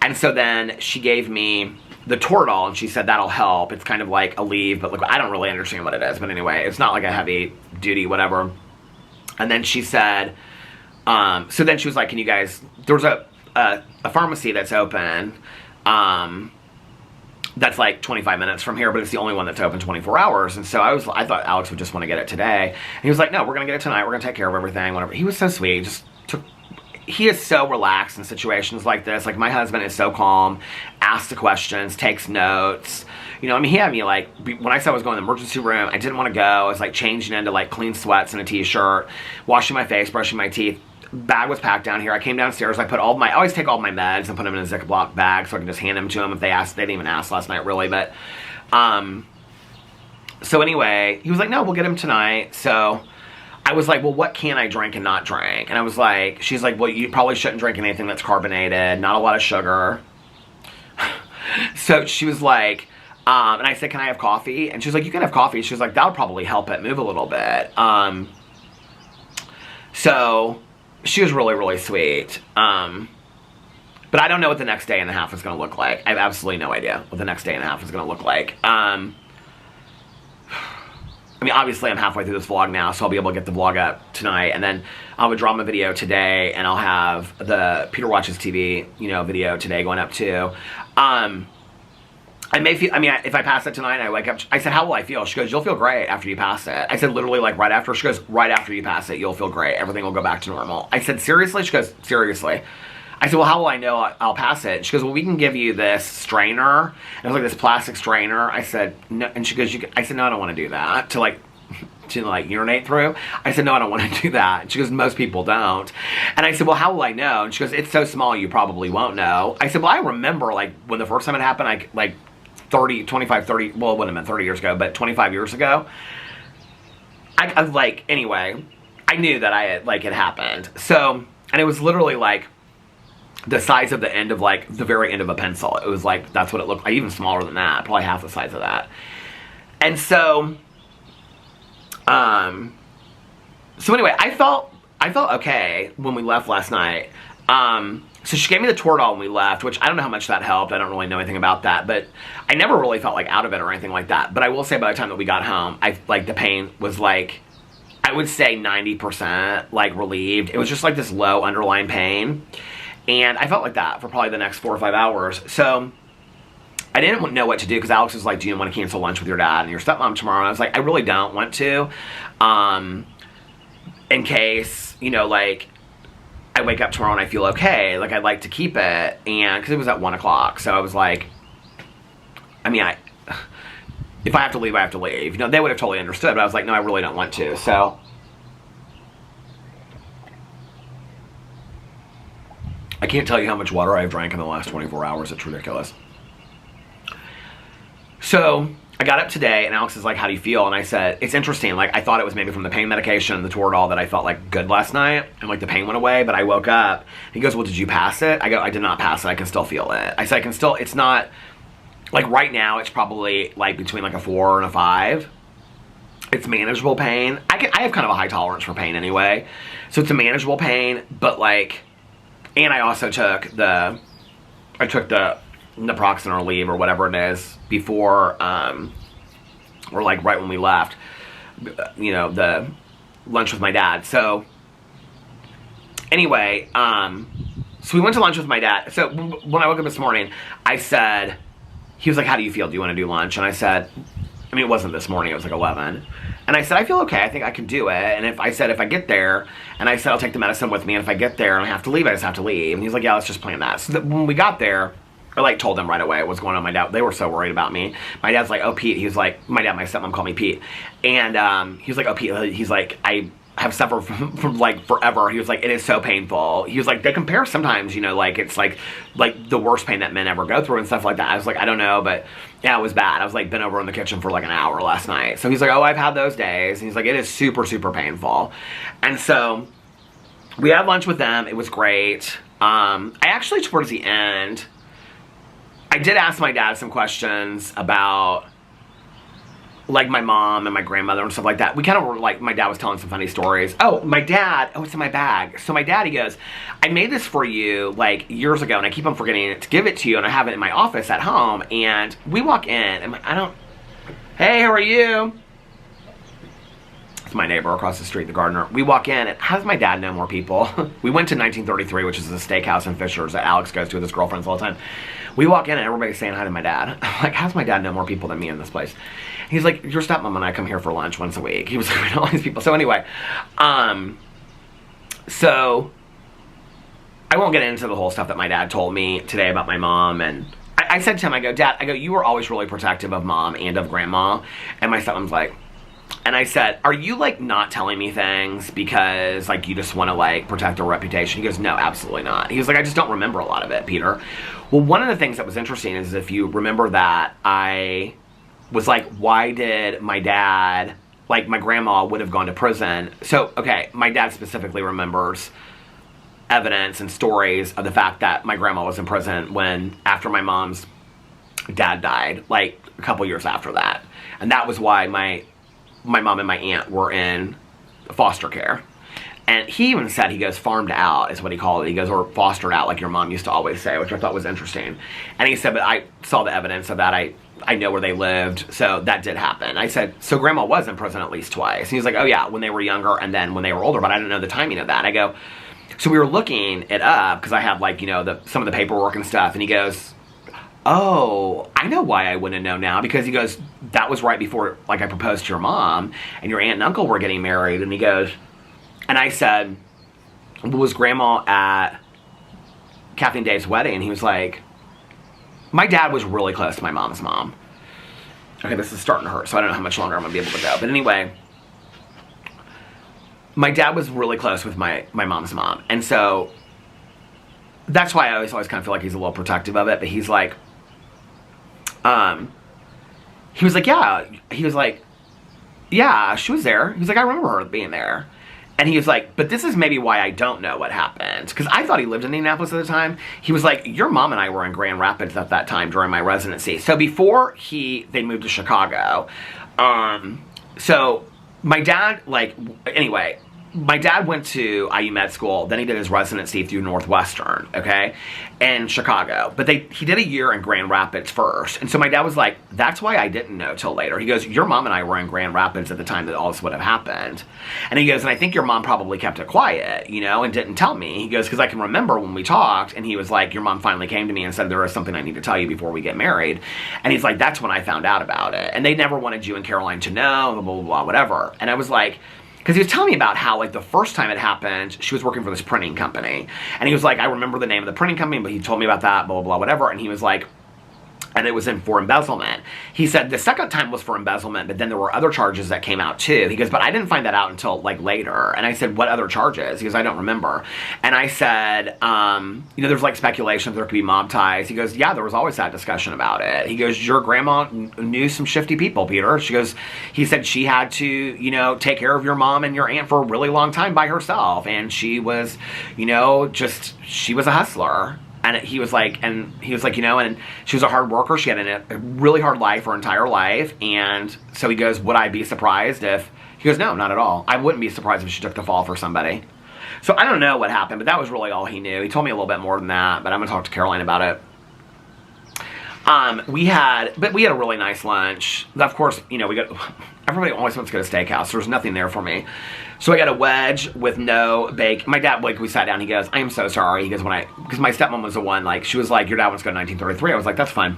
And so then she gave me the Toradol, and she said that'll help. It's kind of like a leave, but look, I don't really understand what it is. But anyway, it's not like a heavy duty, whatever. And then she said, so then she was like, can you guys, there's a pharmacy that's open that's like 25 minutes from here, but it's the only one that's open 24 hours. And so I thought Alex would just want to get it today. And he was like, no, we're going to get it tonight. We're going to take care of everything, whatever. He was so sweet. He is so relaxed in situations like this. Like, my husband is so calm, asks the questions, takes notes. You know, I mean, he had me, like, when I said I was going to the emergency room, I didn't want to go. I was, like, changing into, like, clean sweats and a t-shirt, washing my face, brushing my teeth. Bag was packed down here. I came downstairs. I always take all my meds and put them in a Ziploc bag so I can just hand them to them if they ask. They didn't even ask last night, really, but, so anyway, he was like, no, we'll get him tonight. So I was like, well, what can I drink and not drink? And I was like, she's like, well, you probably shouldn't drink anything that's carbonated, not a lot of sugar. So she was like, and I said, can I have coffee? And she was like, you can have coffee. She was like, that'll probably help it move a little bit. So she was really, really sweet. But I don't know what the next day and a half is going to look like. I have absolutely no idea what the next day and a half is going to look like. I mean, obviously, I'm halfway through this vlog now, so I'll be able to get the vlog up tonight. And then I'll have a drama video today, and I'll have the Peter Watches TV, you know, video today going up too. I may feel, I mean, if I pass it tonight and I wake up, I said, how will I feel? She goes, you'll feel great after you pass it. I said, literally, like, right after. She goes, right after you pass it, you'll feel great. Everything will go back to normal. I said, seriously? She goes, seriously. I said, well, how will I know I'll pass it? She goes, well, we can give you this strainer. And it was like this plastic strainer. I said, no. And she goes, I said, no, I don't want to do that. To urinate through. I said, no, I don't want to do that. And she goes, most people don't. And I said, well, how will I know? And she goes, it's so small, you probably won't know. I said, well, I remember, like, when the first time it happened, well, it wouldn't have been 30 years ago, but 25 years ago. I was like, anyway, I knew that it happened. So, and it was literally, like, the size of the end of, like, the very end of a pencil. It was like, that's what it looked like, even smaller than that, probably half the size of that. And so, so anyway, I felt okay when we left last night. So she gave me the Toradol when we left, which I don't know how much that helped. I don't really know anything about that, but I never really felt like out of it or anything like that. But I will say by the time that we got home, the pain was like, I would say 90% like relieved. It was just like this low underlying pain. And I felt like that for probably the next 4 or 5 hours. So I didn't know what to do because Alex was like, do you want to cancel lunch with your dad and your stepmom tomorrow? And I was like, I really don't want to. In case, you know, like, I wake up tomorrow and I feel okay. Like, I'd like to keep it. And because it was at 1 o'clock. So I was like, I mean, if I have to leave, I have to leave. You know, they would have totally understood. But I was like, no, I really don't want to. So I can't tell you how much water I've drank in the last 24 hours. It's ridiculous. So I got up today and Alex is like, how do you feel? And I said, it's interesting. Like, I thought it was maybe from the pain medication and the Toradol that I felt like good last night. And like the pain went away, but I woke up. He goes, well, did you pass it? I go, I did not pass it. I can still feel it. I said, it's not, like right now, it's probably like between like a 4 and a 5. It's manageable pain. I have kind of a high tolerance for pain anyway. So it's a manageable pain, but like, and I also took the naproxen or Aleve or whatever it is before, or like right when we left, you know, the lunch with my dad. So anyway, so we went to lunch with my dad. So when I woke up this morning, I said, he was like, how do you feel? Do you want to do lunch? And I said, I mean, it wasn't this morning, it was like 11. And I said, I feel okay, I think I can do it. And if I get there, and I said, I'll take the medicine with me, and if I get there and I have to leave, I just have to leave. And he's like, yeah, let's just plan that. So when we got there, I like told them right away what's going on. My dad, they were so worried about me. My dad's like, oh, Pete. He was like, my dad, my stepmom called me Pete. And he was like, oh, Pete. He's like, I have suffered from like forever. He was like, it is so painful. He was like, they compare sometimes, you know, like it's like the worst pain that men ever go through and stuff like that. I was like, I don't know, but yeah, it was bad. I was like bent over in the kitchen for like an hour last night. So he's like, oh, I've had those days. And he's like, it is super, super painful. And so we had lunch with them. It was great. I actually, towards the end, I did ask my dad some questions about like my mom and my grandmother and stuff like that. We kind of were like, my dad was telling some funny stories. Oh, my dad, oh, it's in my bag. So my dad, he goes, I made this for you like years ago and I keep on forgetting to give it to you and I have it in my office at home. And we walk in and hey, how are you? my neighbor across the street, the gardener. We walk in, and how does my dad know more people? We went to 1933, which is a steakhouse in Fishers that Alex goes to with his girlfriends all the time. We walk in, and everybody's saying hi to my dad. I'm like, how does my dad know more people than me in this place? He's like, your stepmom and I come here for lunch once a week. He was like, we know all these people. So anyway, so I won't get into the whole stuff that my dad told me today about my mom. And I said to him, I go, Dad, you were always really protective of Mom and of Grandma. And my stepmom's like, and I said, are you, like, not telling me things because, like, you just want to, like, protect their reputation? He goes, no, absolutely not. He was like, I just don't remember a lot of it, Peter. Well, one of the things that was interesting is if you remember that, I was like, why did my dad, like, my grandma would have gone to prison. So, okay, my dad specifically remembers evidence and stories of the fact that my grandma was in prison after my mom's dad died, like, a couple years after that. And that was why my mom and my aunt were in foster care. And he even said, he goes, farmed out is what he called it. He goes, or fostered out, like your mom used to always say, which I thought was interesting. And he said, but I saw the evidence of that. I know where they lived, so that did happen. I said, so Grandma was in prison at least twice. And he's like, oh yeah, when they were younger and then when they were older, but I didn't know the timing of that. I go, so we were looking it up, because I have, like, you know, some of the paperwork and stuff, and he goes, oh, I know why I wouldn't know now, because he goes, that was right before, like, I proposed to your mom, and your aunt and uncle were getting married, and he goes, and I said, was Grandma at Kathy and Dave's wedding? And he was like, my dad was really close to my mom's mom. Okay, this is starting to hurt, so I don't know how much longer I'm going to be able to go, but anyway, my dad was really close with my mom's mom, and so that's why I always kind of feel like he's a little protective of it, but he's like, he was like, yeah. He was like, yeah, she was there. He was like, I remember her being there. And he was like, but this is maybe why I don't know what happened. Because I thought he lived in Indianapolis at the time. He was like, your mom and I were in Grand Rapids at that time during my residency. So before they moved to Chicago, so my dad, like, anyway, my dad went to IU Med School, then he did his residency through Northwestern, okay, in Chicago. But he did a year in Grand Rapids first. And so my dad was like, that's why I didn't know till later. He goes, your mom and I were in Grand Rapids at the time that all this would have happened. And he goes, and I think your mom probably kept it quiet, you know, and didn't tell me. He goes, because I can remember when we talked, and he was like, your mom finally came to me and said, there is something I need to tell you before we get married. And he's like, that's when I found out about it. And they never wanted you and Caroline to know, blah, blah, blah, whatever. And I was like, because he was telling me about how, like, the first time it happened, she was working for this printing company. And he was like, I remember the name of the printing company, but he told me about that, blah, blah, blah, whatever. And he was like, and it was for embezzlement. He said the second time was for embezzlement, but then there were other charges that came out too. He goes, but I didn't find that out until, like, later. And I said, what other charges? He goes, I don't remember. And I said, you know, there's, like, speculation there could be mob ties. He goes, yeah, there was always that discussion about it. He goes, your grandma knew some shifty people, Peter. She goes, he said she had to, you know, take care of your mom and your aunt for a really long time by herself. And she was, you know, she was a hustler. And he was like, you know, and she was a hard worker. She had a really hard life her entire life. And so he goes, would I be surprised if, he goes, no, not at all. I wouldn't be surprised if she took the fall for somebody. So I don't know what happened, but that was really all he knew. He told me a little bit more than that, but I'm going to talk to Caroline about it. We had a really nice lunch. Of course, you know, everybody always wants to go to steakhouse. There was nothing there for me. So I got a wedge with no bacon. My dad, like, we sat down, he goes, I am so sorry. He goes, because my stepmom was the one, like, she was like, your dad wants to go to 1933. I was like, that's fine.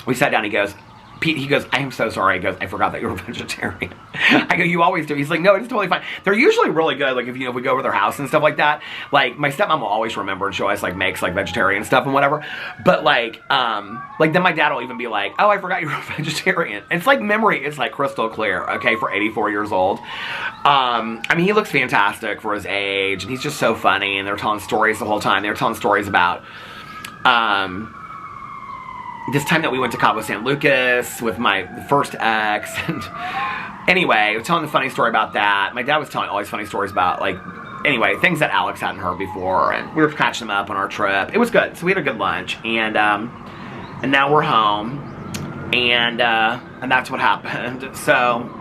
We sat down, he goes, Pete, he goes, I am so sorry. He goes, I forgot that you're a vegetarian. I go, you always do. He's like, no, it's totally fine. They're usually really good. Like, if, you know, we go over their house and stuff like that. Like, my stepmom will always remember, and she always, like, makes, like, vegetarian stuff and whatever. But, like, then my dad will even be like, oh, I forgot you were a vegetarian. It's like memory is, like, crystal clear, okay, for 84 years old. I mean, he looks fantastic for his age, and he's just so funny, and they're telling stories the whole time. They were telling stories about, this time that we went to Cabo San Lucas with my first ex, and anyway, I was telling a funny story about that. My dad was telling all these funny stories about, like, anyway, things that Alex hadn't heard before, and we were catching them up on our trip. It was good, so we had a good lunch, and now we're home, and that's what happened. So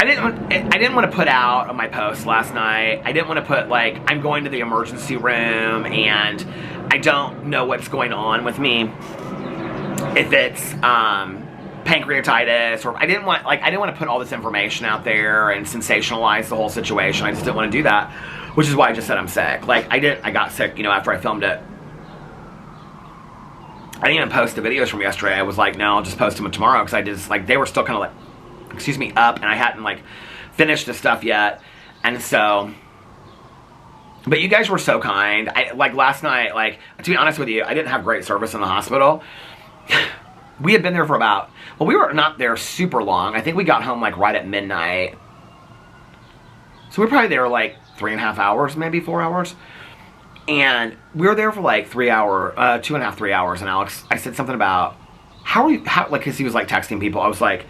I didn't want to put out on my post last night. I didn't want to put, like, I'm going to the emergency room and I don't know what's going on with me. If it's pancreatitis, or I didn't want to put all this information out there and sensationalize the whole situation. I just didn't want to do that, which is why I just said I'm sick. Like, I got sick, you know, after I filmed it. I didn't even post the videos from yesterday. I was like, no, I'll just post them tomorrow, because I just, like, they were still kind of like, excuse me, up, and I hadn't, like, finished the stuff yet. And so, but you guys were so kind. Like, last night, like, to be honest with you, I didn't have great service in the hospital. We had been there for about, well, we were not there super long. I think we got home, like, right at midnight. So we were probably there, like, 3.5 hours, maybe 4 hours. And we were there for like 3 hours, 2.5, 3 hours. And Alex, I said something about, like, cause he was like texting people. I was like,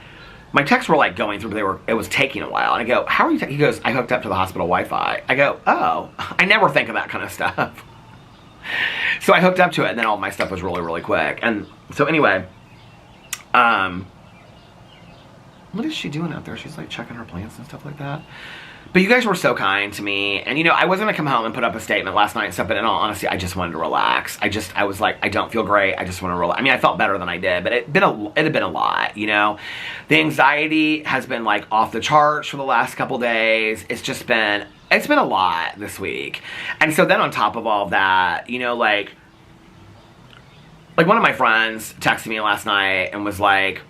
my texts were like going through, it was taking a while. And I go, how are you, he goes, I hooked up to the hospital Wi-Fi. I go, oh, I never think of that kind of stuff. So I hooked up to it, and then all my stuff was really, really quick. And so anyway, what is she doing out there? She's like checking her plants and stuff like that. But you guys were so kind to me, and you know, I wasn't gonna come home and put up a statement last night and stuff, but in all honesty, I just wanted to relax. I was like, I don't feel great, I just want to relax. I mean, I felt better than I did, but it had been a lot, you know? The anxiety has been like off the charts for the last couple days. It's been a lot this week. And so then on top of all of that, you know, like one of my friends texted me last night and was like,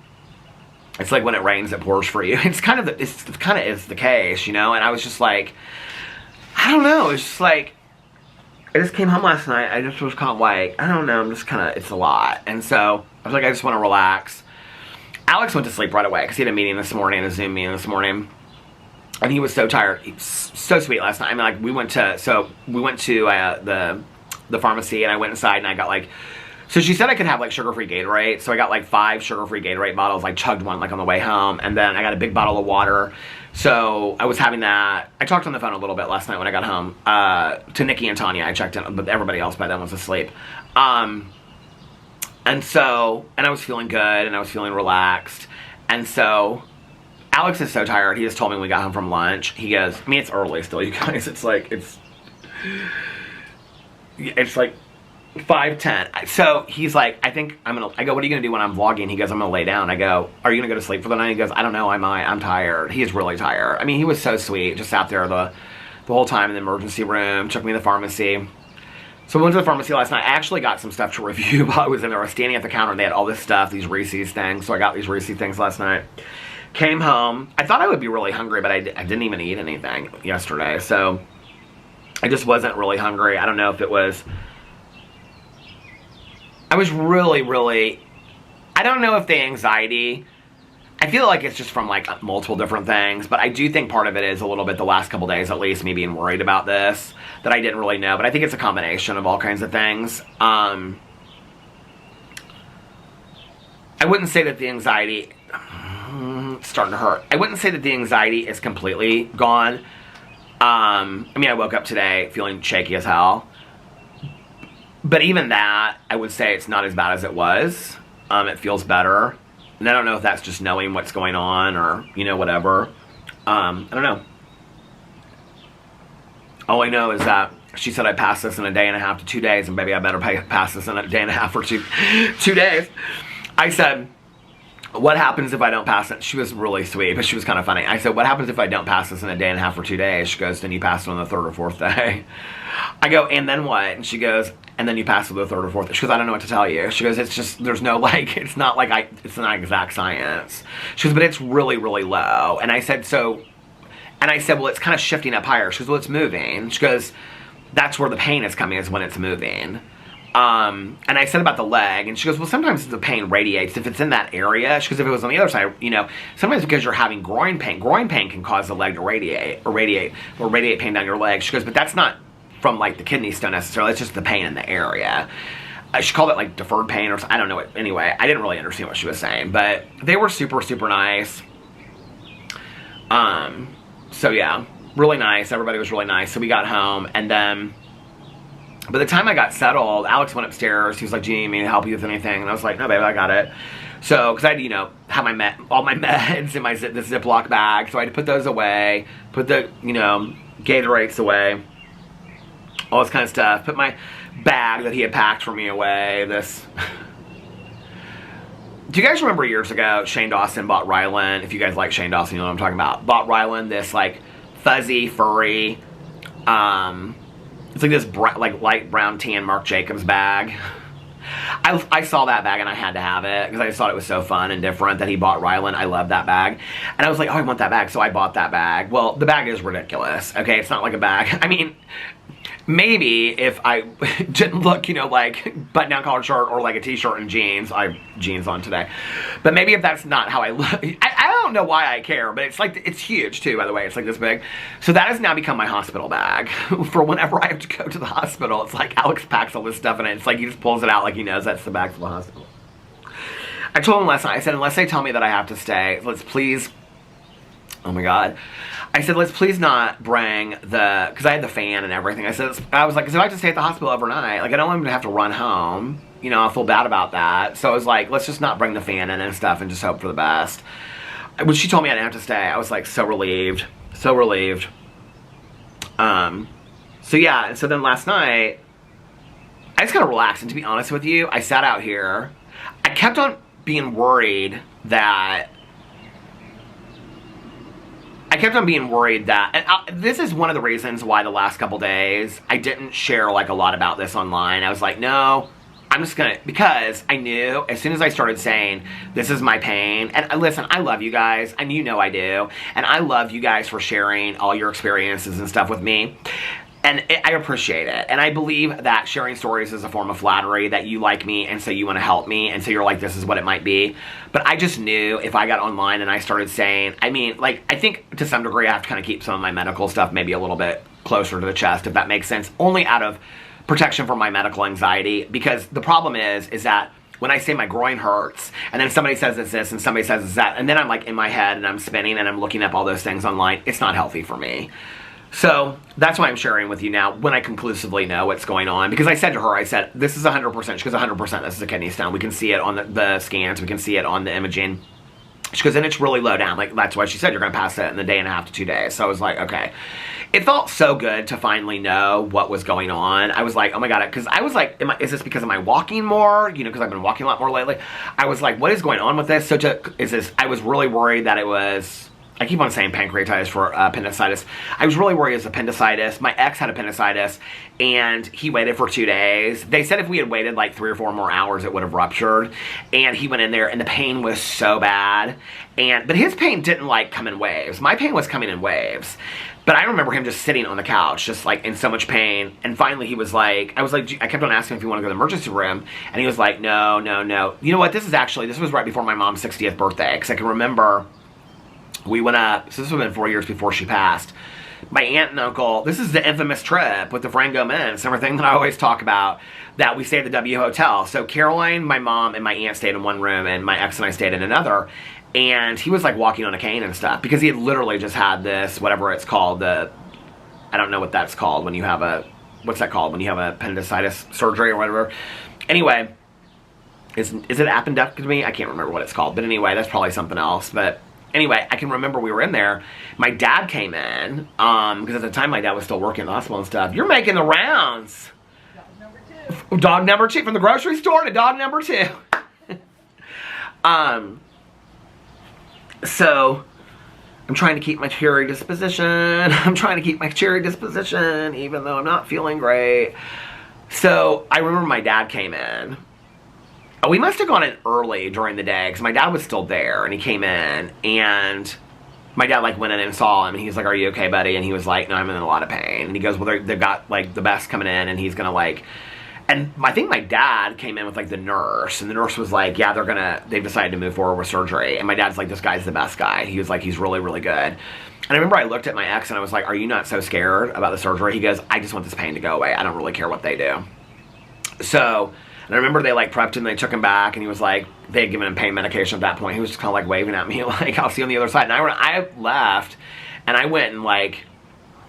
it's like when it rains, it pours for you. It's kind of the case, you know? And I was just like, I don't know. It's just like, I just came home last night. I just was kind of like, I don't know. I'm just kind of, it's a lot. And so I was like, I just want to relax. Alex went to sleep right away because he had a meeting this morning, a Zoom meeting this morning. And he was so tired. He was so sweet last night. I mean, like, we went to the pharmacy, and I went inside and I got like, so she said I could have like sugar-free Gatorade. So I got like 5 sugar-free Gatorade bottles. I chugged one like on the way home. And then I got a big bottle of water. So I was having that. I talked on the phone a little bit last night when I got home to Nikki and Tanya. I checked in, but everybody else by then was asleep. And I was feeling good, and I was feeling relaxed. And so Alex is so tired. He just told me when we got home from lunch. He goes, I mean, it's early still, you guys. It's like 5:10. So he's like, I go, what are you gonna do when I'm vlogging? He goes, I'm gonna lay down. I go, are you gonna go to sleep for the night? He goes, I don't know, I'm tired. He is really tired. I mean, he was so sweet. Just sat there the whole time in the emergency room, took me to the pharmacy. So we went to the pharmacy last night. I actually got some stuff to review while I was in there. I was standing at the counter, and they had all this stuff, these Reese's things. So I got these Reese's things last night. Came home. I thought I would be really hungry, but I didn't even eat anything yesterday. So I just wasn't really hungry. I don't know if it was, I was really, really, I don't know if the anxiety, I feel like it's just from like multiple different things, but I do think part of it is a little bit the last couple days, at least, me being worried about this, that I didn't really know, but I think it's a combination of all kinds of things. I wouldn't say that the anxiety, it's starting to hurt. I wouldn't say that the anxiety is completely gone. I mean, I woke up today feeling shaky as hell. But even that, I would say it's not as bad as it was. It feels better. And I don't know if that's just knowing what's going on or, you know, whatever. I don't know. All I know is that she said I passed this in a day and a half to 2 days, and baby, I better pass this in a day and a half or two days. I said, what happens if I don't pass it? She was really sweet, but she was kind of funny. I said, what happens if I don't pass this in a day and a half or 2 days? She goes, then you pass it on the 3rd or 4th day. I go, and then what? And she goes, and then you pass it the 3rd or 4th. She goes, I don't know what to tell you. She goes, it's just, there's no like, it's not not exact science. She goes, but it's really, really low. And I said, well, it's kind of shifting up higher. She goes, well, it's moving. She goes, that's where the pain is coming, is when it's moving. And I said about the leg, and she goes, well, sometimes the pain radiates if it's in that area. She goes, if it was on the other side, you know, sometimes because you're having groin pain can cause the leg to radiate pain down your leg. She goes, but that's not from like the kidney stone necessarily, it's just the pain in the area. She called it like deferred pain, or I don't know. Anyway, I didn't really understand what she was saying, but they were super, super nice. So yeah, really nice. Everybody was really nice. So we got home, and then by the time I got settled, Alex went upstairs. He was like, do you need me to help you with anything? And I was like, no, babe, I got it. So, because I had, you know, have all my meds in the Ziploc bag. So I had to put those away, put the, you know, Gatorades away, all this kind of stuff. Put my bag that he had packed for me away. Do you guys remember years ago, Shane Dawson bought Rylan? If you guys like Shane Dawson, you know what I'm talking about. Bought Rylan this like fuzzy, furry, it's like this like light brown tan Marc Jacobs bag. I saw that bag and I had to have it because I just thought it was so fun and different that he bought Rylan. I love that bag. And I was like, oh, I want that bag. So I bought that bag. Well, the bag is ridiculous. Okay, it's not like a bag. I mean, maybe if I didn't look, you know, like button-down collared shirt or like a t-shirt and jeans. I have jeans on today. But maybe if that's not how I look. I don't know why I care, but it's like, it's huge too, by the way. It's like this big. So that has now become my hospital bag. For whenever I have to go to the hospital, it's like Alex packs all this stuff in it. It's like he just pulls it out like he knows that's the bag for the hospital. I told him last night, I said, unless they tell me that I have to stay, let's please, oh my God. I said, let's please not bring the, because I had the fan and everything. I was like, because if I have to stay at the hospital overnight, like I don't want him to have to run home. You know, I feel bad about that. So I was like, let's just not bring the fan in and stuff and just hope for the best. When she told me I didn't have to stay, I was like so relieved. So relieved. So yeah, and so then last night, I just kind of relaxed. And to be honest with you, I sat out here. I kept on being worried that and this is one of the reasons why the last couple days I didn't share like a lot about this online. I was like, no, I'm just gonna, because I knew as soon as I started saying, this is my pain, and listen, I love you guys, and you know I do, and I love you guys for sharing all your experiences and stuff with me. And I appreciate it. And I believe that sharing stories is a form of flattery, that you like me and so you want to help me and so you're like, this is what it might be. But I just knew if I got online and I started saying, I mean, like, I think to some degree I have to kind of keep some of my medical stuff maybe a little bit closer to the chest, if that makes sense, only out of protection from my medical anxiety. Because the problem is that when I say my groin hurts, and then somebody says it's this and somebody says it's that, and then I'm like in my head and I'm spinning and I'm looking up all those things online, it's not healthy for me. So that's why I'm sharing with you now when I conclusively know what's going on. Because I said to her, I said, this is 100%. She goes, 100% this is a kidney stone. We can see it on the scans. We can see it on the imaging. She goes, and it's really low down. Like, that's why she said you're going to pass it in a day and a half to 2 days. So I was like, okay. It felt so good to finally know what was going on. I was like, oh my God. Because I was like, is this because am I walking more? You know, because I've been walking a lot more lately. I was like, what is going on with this? I was really worried that it was, I keep on saying pancreatitis for appendicitis. I was really worried it was appendicitis. My ex had appendicitis, and he waited for 2 days. They said if we had waited like 3 or 4 more hours, it would have ruptured. And he went in there, and the pain was so bad. But his pain didn't like come in waves. My pain was coming in waves. But I remember him just sitting on the couch, just like in so much pain. And finally he was like, I kept on asking him if he wanted to go to the emergency room. And he was like, no, no, no. You know what? This was right before my mom's 60th birthday. Because I can remember we went up, so this would have been 4 years before she passed. My aunt and uncle, this is the infamous trip with the Frango Mints, everything that I always talk about, that we stayed at the W Hotel. So Caroline, my mom, and my aunt stayed in one room, and my ex and I stayed in another. And he was like walking on a cane and stuff, because he had literally just had this, whatever it's called, I don't know what that's called when you have what's that called when you have a appendicitis surgery or whatever. Anyway, is it appendectomy? I can't remember what it's called. But anyway, that's probably something else. But anyway, I can remember we were in there. My dad came in, because at the time my dad was still working in the hospital and stuff. You're making the rounds. Dog number 2. Dog number 2, from the grocery store to dog number 2. So, I'm trying to keep my cheery disposition. I'm trying to keep my cheery disposition, even though I'm not feeling great. So, I remember my dad came in. We must have gone in early during the day, because my dad was still there, and he came in, and my dad, like, went in and saw him, and he was like, are you okay, buddy? And he was like, no, I'm in a lot of pain. And he goes, well, they've got, like, the best coming in, and he's gonna, like, and I think my dad came in with, like, the nurse, and the nurse was like, yeah, they've decided to move forward with surgery. And my dad's like, this guy's the best guy. He was like, he's really, really good. And I remember I looked at my ex, and I was like, are you not so scared about the surgery? He goes, I just want this pain to go away. I don't really care what they do. So, and I remember they, like, prepped him, they took him back, and he was like, they had given him pain medication at that point. He was just kind of, like, waving at me, like, I'll see you on the other side. And I left, and I went and, like,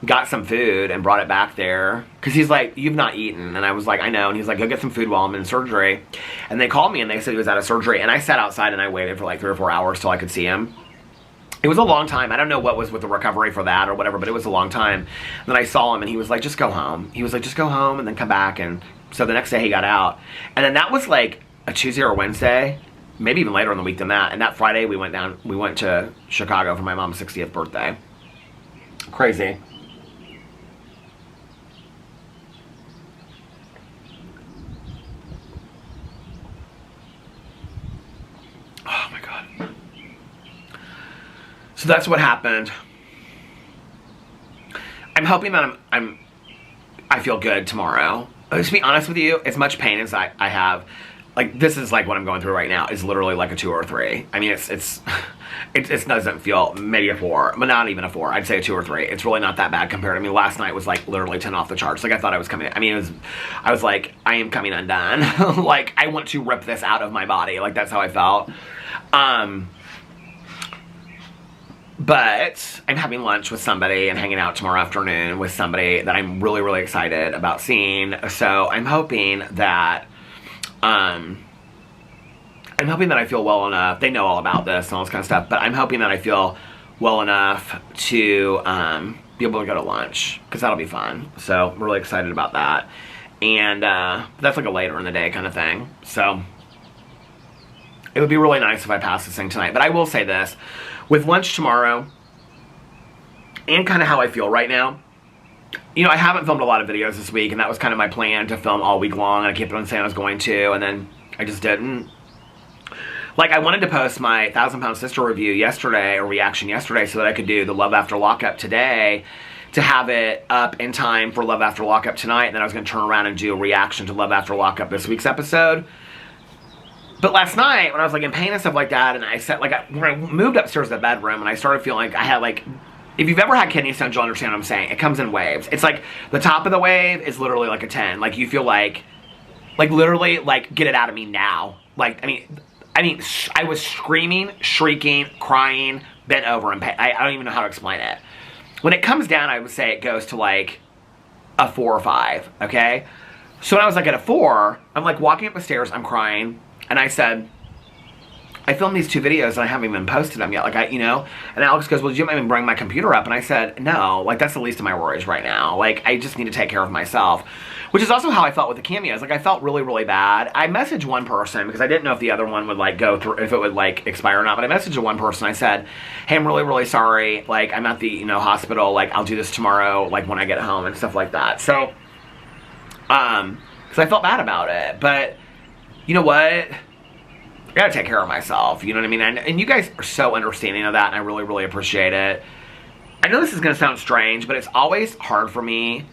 got some food and brought it back there. Because he's like, you've not eaten. And I was like, I know. And he's like, go get some food while I'm in surgery. And they called me, and they said he was out of surgery. And I sat outside, and I waited for, like, 3 or 4 hours till I could see him. It was a long time. I don't know what was with the recovery for that or whatever, but it was a long time. And then I saw him, and he was like, just go home. He was like, just go home and then come back. And so the next day he got out. And then that was like a Tuesday or Wednesday. maybe even later in the week than that. And that Friday we went to Chicago for my mom's 60th birthday. Crazy. Oh my God. So that's what happened. I'm hoping that I feel good tomorrow. To be honest with you, as much pain as I have, like, this is like what I'm going through right now is literally like a 2 or 3. I mean, it doesn't feel, maybe a 4, but not even a 4. I'd say a 2 or 3. It's really not that bad compared. I mean, last night was like literally 10 off the charts. Like, I thought I was coming. I mean, I was like, I am coming undone. Like, I want to rip this out of my body. Like, that's how I felt. But I'm having lunch with somebody and hanging out tomorrow afternoon with somebody that I'm really, really excited about seeing. So I'm hoping that I feel well enough. They know all about this and all this kind of stuff, but I'm hoping that I feel well enough to be able to go to lunch, because that'll be fun. So I'm really excited about that. And that's like a later in the day kind of thing. So it would be really nice if I passed this thing tonight. But I will say this, with lunch tomorrow and kind of how I feel right now, you know, I haven't filmed a lot of videos this week, and that was kind of my plan, to film all week long, and I kept on saying I was going to, and then I just didn't. Like, I wanted to post my 1,000 Pound Sister review yesterday, or reaction yesterday, so that I could do the Love After Lockup today, to have it up in time for Love After Lockup tonight, and then I was going to turn around and do a reaction to Love After Lockup this week's episode. But last night, when I was like in pain and stuff like that, and I said, like, when I moved upstairs to the bedroom, and I started feeling like I had like, if you've ever had kidney stones, you'll understand what I'm saying. It comes in waves. It's like, the top of the wave is literally like a 10. Like, you feel like literally, like, get it out of me now. Like, I mean, I was screaming, shrieking, crying, bent over in pain. I don't even know how to explain it. When it comes down, I would say it goes to like a 4 or 5, okay? So when I was like at a 4, I'm like walking up the stairs, I'm crying, and I said, I filmed these 2 videos and I haven't even posted them yet. Like, you know, and Alex goes, well, did you even bring my computer up? And I said, no, like, that's the least of my worries right now. Like, I just need to take care of myself. Which is also how I felt with the cameos. Like, I felt really, really bad. I messaged one person because I didn't know if the other one would, like, go through, if it would, like, expire or not. But I messaged one person. I said, hey, I'm really, really sorry. Like, I'm at the, you know, hospital. Like, I'll do this tomorrow, like, when I get home and stuff like that. So, because I felt bad about it. But, you know what? I gotta take care of myself, you know what I mean? And you guys are so understanding of that, and I really, really appreciate it. I know this is gonna sound strange, but it's always hard for me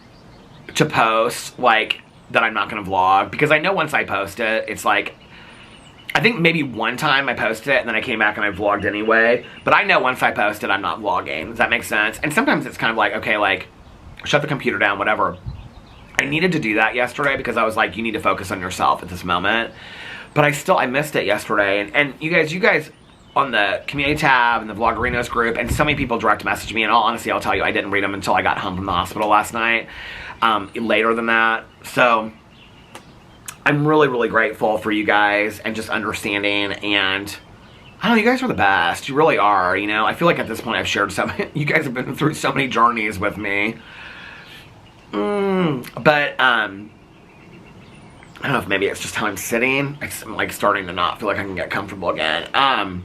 to post, like, that I'm not gonna vlog, because I know once I post it, it's like, I think maybe one time I posted it, and then I came back and I vlogged anyway, but I know once I post it, I'm not vlogging. Does that make sense? And sometimes it's kind of like, okay, like, shut the computer down, whatever. I needed to do that yesterday, because I was like, you need to focus on yourself at this moment. But I missed it yesterday, and you guys on the community tab and the Vloggerinos group, and so many people direct messaged me, and all honesty, I'll tell you, I didn't read them until I got home from the hospital last night, later than that. So I'm really, really grateful for you guys, and just understanding, and I don't know, you guys are the best. You really are, you know. I feel like at this point I've shared so many, you guys have been through so many journeys with me. But, I don't know if maybe it's just how I'm sitting. I'm like starting to not feel like I can get comfortable again. And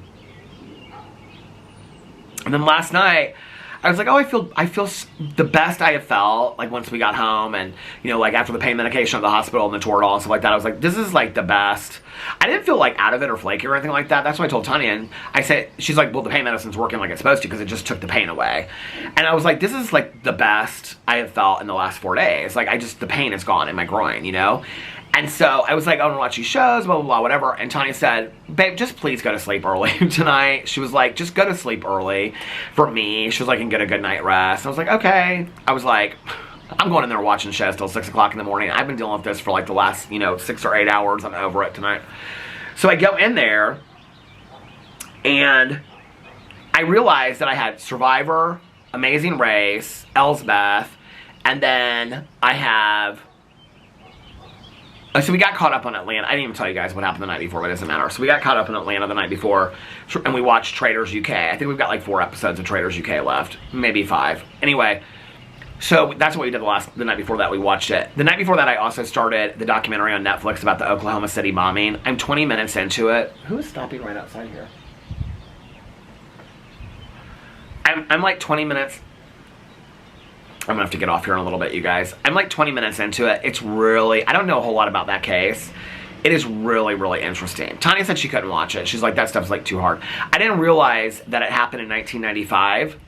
then last night, I was like, oh, I feel the best I have felt, like, once we got home, and, you know, like, after the pain medication at the hospital and the Toradol and stuff like that, I was like, this is, like, the best. I didn't feel, like, out of it or flaky or anything like that. That's what I told Tanya, and I said, she's like, well, the pain medicine's working like it's supposed to, because it just took the pain away. And I was like, this is, like, the best I have felt in the last 4 days. Like, the pain is gone in my groin, you know? And so I was like, I want to watch these shows, blah, blah, blah, whatever. And Tanya said, babe, just please go to sleep early tonight. She was like, just go to sleep early for me. She was like, and get a good night rest. I was like, okay. I was like, I'm going in there watching shows till 6 o'clock in the morning. I've been dealing with this for like the last, you know, 6 or 8 hours. I'm over it tonight. So I go in there, and I realized that I had Survivor, Amazing Race, Elsbeth, and then I have... So we got caught up on Atlanta. I didn't even tell you guys what happened the night before, but it doesn't matter. So we got caught up in Atlanta the night before, and we watched Traders UK. I think we've got like 4 episodes of Traders UK left. Maybe 5. Anyway, So that's what we did the night before that. We watched it. The night before that, I also started the documentary on Netflix about the Oklahoma City bombing. I'm 20 minutes into it. Who is stopping right outside here? I'm like 20 minutes. I'm gonna have to get off here in a little bit, you guys. I'm like 20 minutes into it. It's really, I don't know a whole lot about that case. It is really, really interesting. Tanya said she couldn't watch it. She's like, that stuff's like too hard. I didn't realize that it happened in 1995.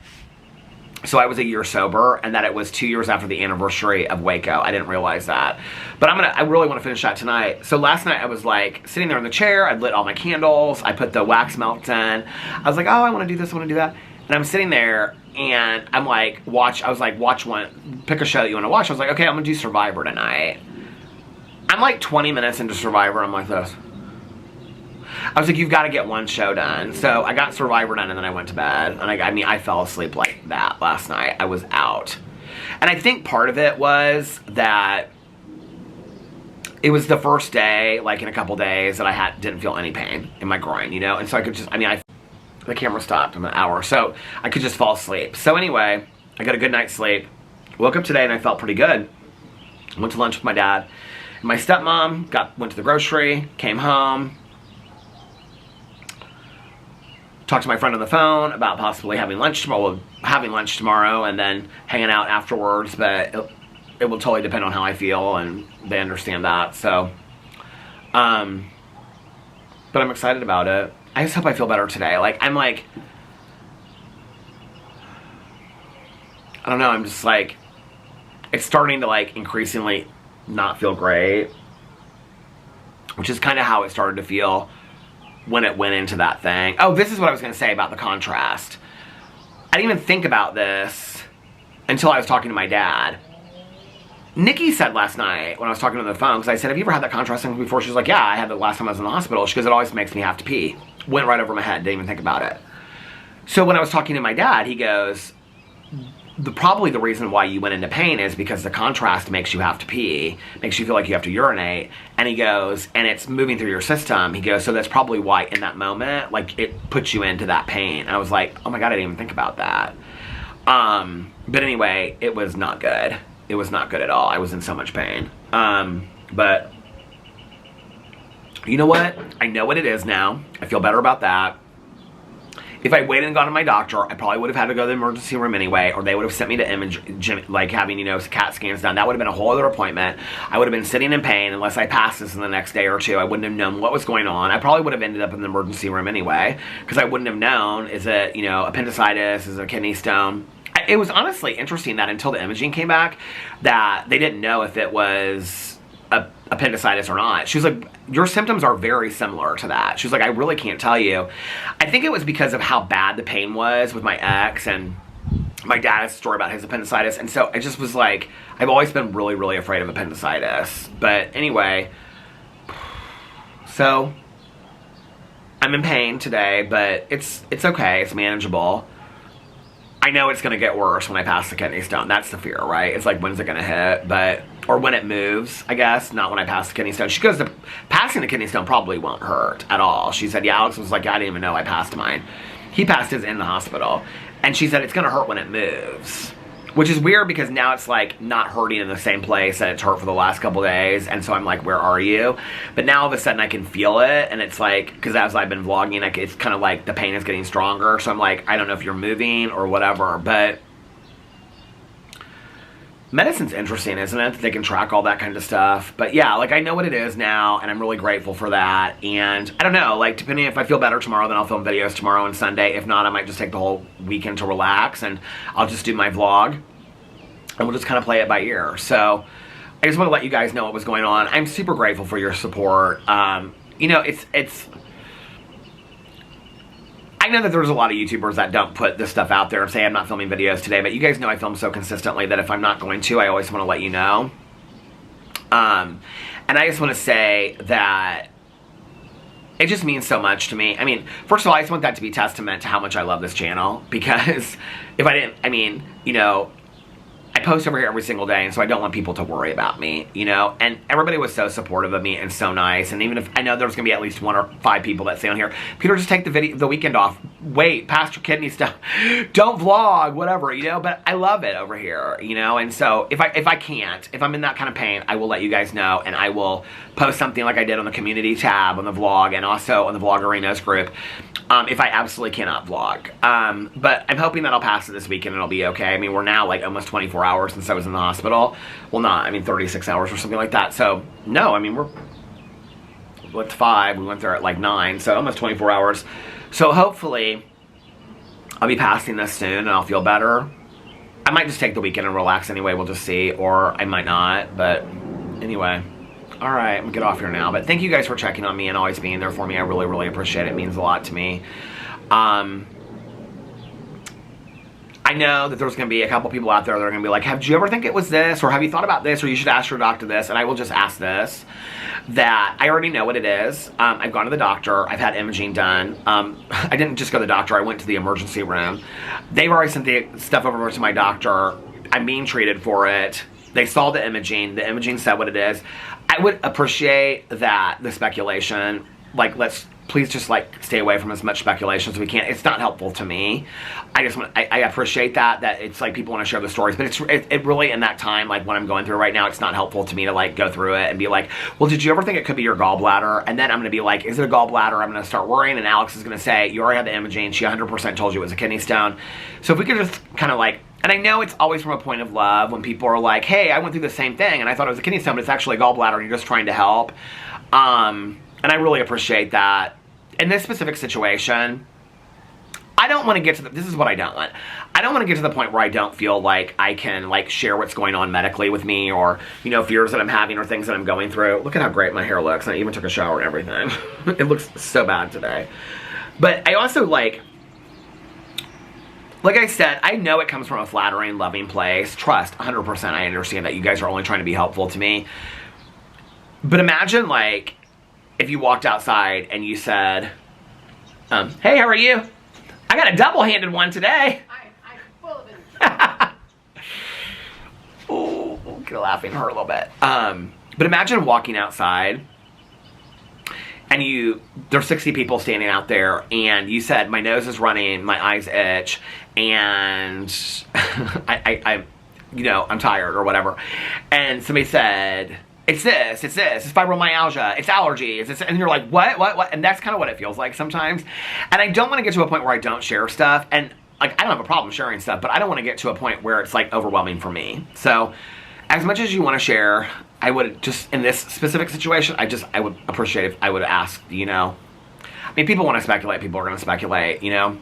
So I was a year sober, and that it was 2 years after the anniversary of Waco. I didn't realize that. But I really want to finish that tonight. So last night I was like sitting there in the chair. I'd lit all my candles. I put the wax melts in. I was like, oh, I want to do this, I want to do that. And I'm sitting there, and I'm like, watch one, pick a show that you want to watch. I was like, okay, I'm going to do Survivor tonight. I'm like 20 minutes into Survivor, I'm like this. I was like, you've got to get one show done. So I got Survivor done, and then I went to bed. And I fell asleep like that last night. I was out. And I think part of it was that it was the first day, like in a couple days, that I didn't feel any pain in my groin, you know? And so I could just, the camera stopped in an hour, so I could just fall asleep. So anyway, I got a good night's sleep. Woke up today, and I felt pretty good. Went to lunch with my dad. My stepmom went to the grocery, came home, talked to my friend on the phone about possibly having lunch tomorrow, and then hanging out afterwards, but it will totally depend on how I feel, and they understand that, so, but I'm excited about it. I just hope I feel better today. I don't know, I'm just like, it's starting to like increasingly not feel great, which is kind of how it started to feel when it went into that thing. Oh, this is what I was going to say about the contrast. I didn't even think about this until I was talking to my dad. Nikki said last night when I was talking to her on the phone, because I said, have you ever had that contrast thing before? She was like, yeah, I had it last time I was in the hospital. She goes, it always makes me have to pee. Went right over my head, didn't even think about it. So when I was talking to my dad, he goes, probably the reason why you went into pain is because the contrast makes you have to pee, makes you feel like you have to urinate, and he goes, and it's moving through your system. He goes, so that's probably why in that moment, like, it puts you into that pain. And I was like, oh my God, I didn't even think about that. But anyway, it was not good. It was not good at all. I was in so much pain. But you know what? I know what it is now. I feel better about that. If I waited and gone to my doctor, I probably would have had to go to the emergency room anyway, or they would have sent me to image, like having, CAT scans done. That would have been a whole other appointment. I would have been sitting in pain unless I passed this in the next day or two. I wouldn't have known what was going on. I probably would have ended up in the emergency room anyway, because I wouldn't have known, is it, appendicitis, is it a kidney stone? It was honestly interesting that until the imaging came back, that they didn't know if it was appendicitis or not. She was like, your symptoms are very similar to that. She was like, I really can't tell you. I think it was because of how bad the pain was with my ex, and my dad has a story about his appendicitis, and so I just was like, I've always been really, really afraid of appendicitis. But anyway, so I'm in pain today, but it's okay. It's manageable. I know it's going to get worse when I pass the kidney stone. That's the fear, right? It's like, when's it going to hit? Or when it moves, I guess, not when I pass the kidney stone. She goes, passing the kidney stone probably won't hurt at all. She said, yeah, Alex was like, I didn't even know I passed mine. He passed his in the hospital. And she said, it's going to hurt when it moves. Which is weird, because now it's like not hurting in the same place that it's hurt for the last couple days. And so I'm like, where are you? But now all of a sudden I can feel it. And it's like, because as I've been vlogging, it's kind of like the pain is getting stronger. So I'm like, I don't know if you're moving or whatever. But medicine's interesting, isn't it? That they can track all that kind of stuff. But yeah, like, I know what it is now, and I'm really grateful for that. And I don't know, like, depending if I feel better tomorrow, then I'll film videos tomorrow and Sunday. If not, I might just take the whole weekend to relax, and I'll just do my vlog, and we'll just kind of play it by ear. So I just want to let you guys know what was going on. I'm super grateful for your support. I know that there's a lot of YouTubers that don't put this stuff out there and say I'm not filming videos today, but you guys know I film so consistently that if I'm not going to, I always want to let you know. And I just want to say that it just means so much to me. I mean, first of all, I just want that to be testament to how much I love this channel, because if I didn't, I post over here every single day, and so I don't want people to worry about me, you know? And everybody was so supportive of me and so nice. And even if I know there's gonna be at least 1 or 5 people that say on here, Peter, just take the weekend off. Wait, past your kidney stuff. Don't vlog, whatever, you know? But I love it over here, you know? And so if I'm in that kind of pain, I will let you guys know, and I will post something like I did on the community tab on the vlog and also on the Vloggerinos group. If I absolutely cannot vlog. But I'm hoping that I'll pass it this weekend and it'll be okay. I mean, we're now like almost 24 hours since I was in the hospital. Well, not, I mean, 36 hours or something like that. So, no, I mean, it's 5. We went there at like 9, so almost 24 hours. So hopefully I'll be passing this soon and I'll feel better. I might just take the weekend and relax anyway. We'll just see. Or I might not. But anyway. Alright, I'm gonna get off here now. But thank you guys for checking on me and always being there for me. I really, really appreciate it. It means a lot to me. I know that there's going to be a couple people out there that are going to be like, have you ever think it was this? Or have you thought about this? Or you should ask your doctor this. And I will just ask this. That I already know what it is. I've gone to the doctor. I've had imaging done. I didn't just go to the doctor. I went to the emergency room. They've already sent the stuff over to my doctor. I'm being treated for it. They saw the imaging. The imaging said what it is. I would appreciate that, the speculation. Like, please just like stay away from as much speculation as we can. It's not helpful to me. I appreciate that it's like people want to share the stories, but it really in that time, like what I'm going through right now, it's not helpful to me to like go through it and be like, well, did you ever think it could be your gallbladder? And then I'm going to be like, is it a gallbladder? I'm going to start worrying, and Alex is going to say, you already had the imaging. She 100% told you it was a kidney stone. So if we could just kind of like, and I know it's always from a point of love when people are like, hey, I went through the same thing and I thought it was a kidney stone, but it's actually a gallbladder and you're just trying to help. And I really appreciate that. In this specific situation, I don't want to get to this is what I don't want. I don't want to get to the point where I don't feel like I can like share what's going on medically with me, or, you know, fears that I'm having or things that I'm going through. Look at how great my hair looks. I even took a shower and everything. It looks so bad today. But I also like I said, I know it comes from a flattering, loving place. Trust, 100%. I understand that you guys are only trying to be helpful to me. But imagine, like, if you walked outside and you said, hey, how are you? I got a double-handed one today. I'm full of it. Ooh, get laughing her a little bit. But imagine walking outside and there's 60 people standing out there, and you said, my nose is running, my eyes itch, and I'm tired or whatever. And somebody said, it's fibromyalgia, it's allergy, and you're like, what? And that's kind of what it feels like sometimes. And I don't want to get to a point where I don't share stuff, and like, I don't have a problem sharing stuff, but I don't want to get to a point where it's like overwhelming for me. So as much as you want to share, I would just, in this specific situation, I would appreciate if I would ask, you know. I mean, people want to speculate, people are going to speculate, you know.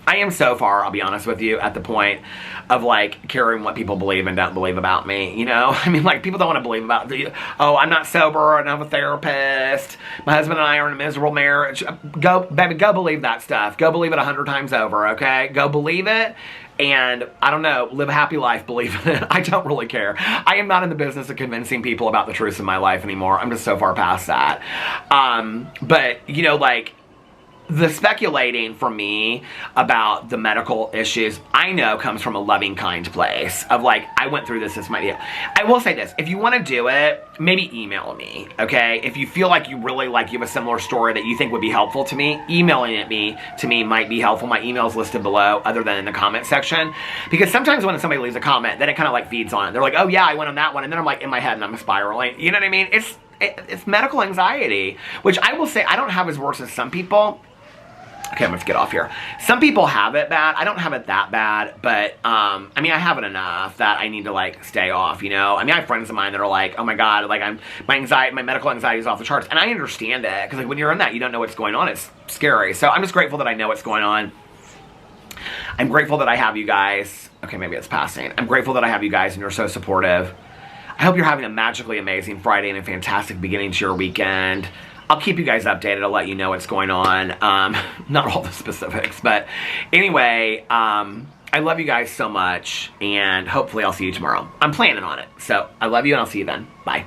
I am so far, I'll be honest with you, at the point of like caring what people believe and don't believe about me, you know? I mean, like, people don't want to believe about, oh, I'm not sober, I don't have a therapist, my husband and I are in a miserable marriage. Baby, go believe that stuff. Go believe it 100 times over, okay? Go believe it, and I don't know, live a happy life, believe in it. I don't really care. I am not in the business of convincing people about the truths in my life anymore. I'm just so far past that. But, you know, like, the speculating for me about the medical issues, I know comes from a loving, kind place of like, I went through this might be it. I will say this, if you want to do it, maybe email me, okay? If you feel like you really like you have a similar story that you think would be helpful to me, emailing it to me might be helpful. My email is listed below, other than in the comment section. Because sometimes when somebody leaves a comment, then it kind of like feeds on it. They're like, oh yeah, I went on that one, and then I'm like in my head and I'm spiraling. You know what I mean? It's medical anxiety, which I will say I don't have as worse as some people. Okay, I'm gonna have to get off here. Some people have it bad. I don't have it that bad, but, I mean, I have it enough that I need to, like, stay off, you know? I mean, I have friends of mine that are like, oh my god, like, my medical anxiety is off the charts. And I understand it, because, like, when you're in that, you don't know what's going on. It's scary. So I'm just grateful that I know what's going on. I'm grateful that I have you guys. Okay, maybe it's passing. I'm grateful that I have you guys, and you're so supportive. I hope you're having a magically amazing Friday and a fantastic beginning to your weekend. I'll keep you guys updated. I'll let you know what's going on. Not all the specifics, but anyway, I love you guys so much, and hopefully I'll see you tomorrow. I'm planning on it. So I love you, and I'll see you then. Bye.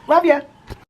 Love ya.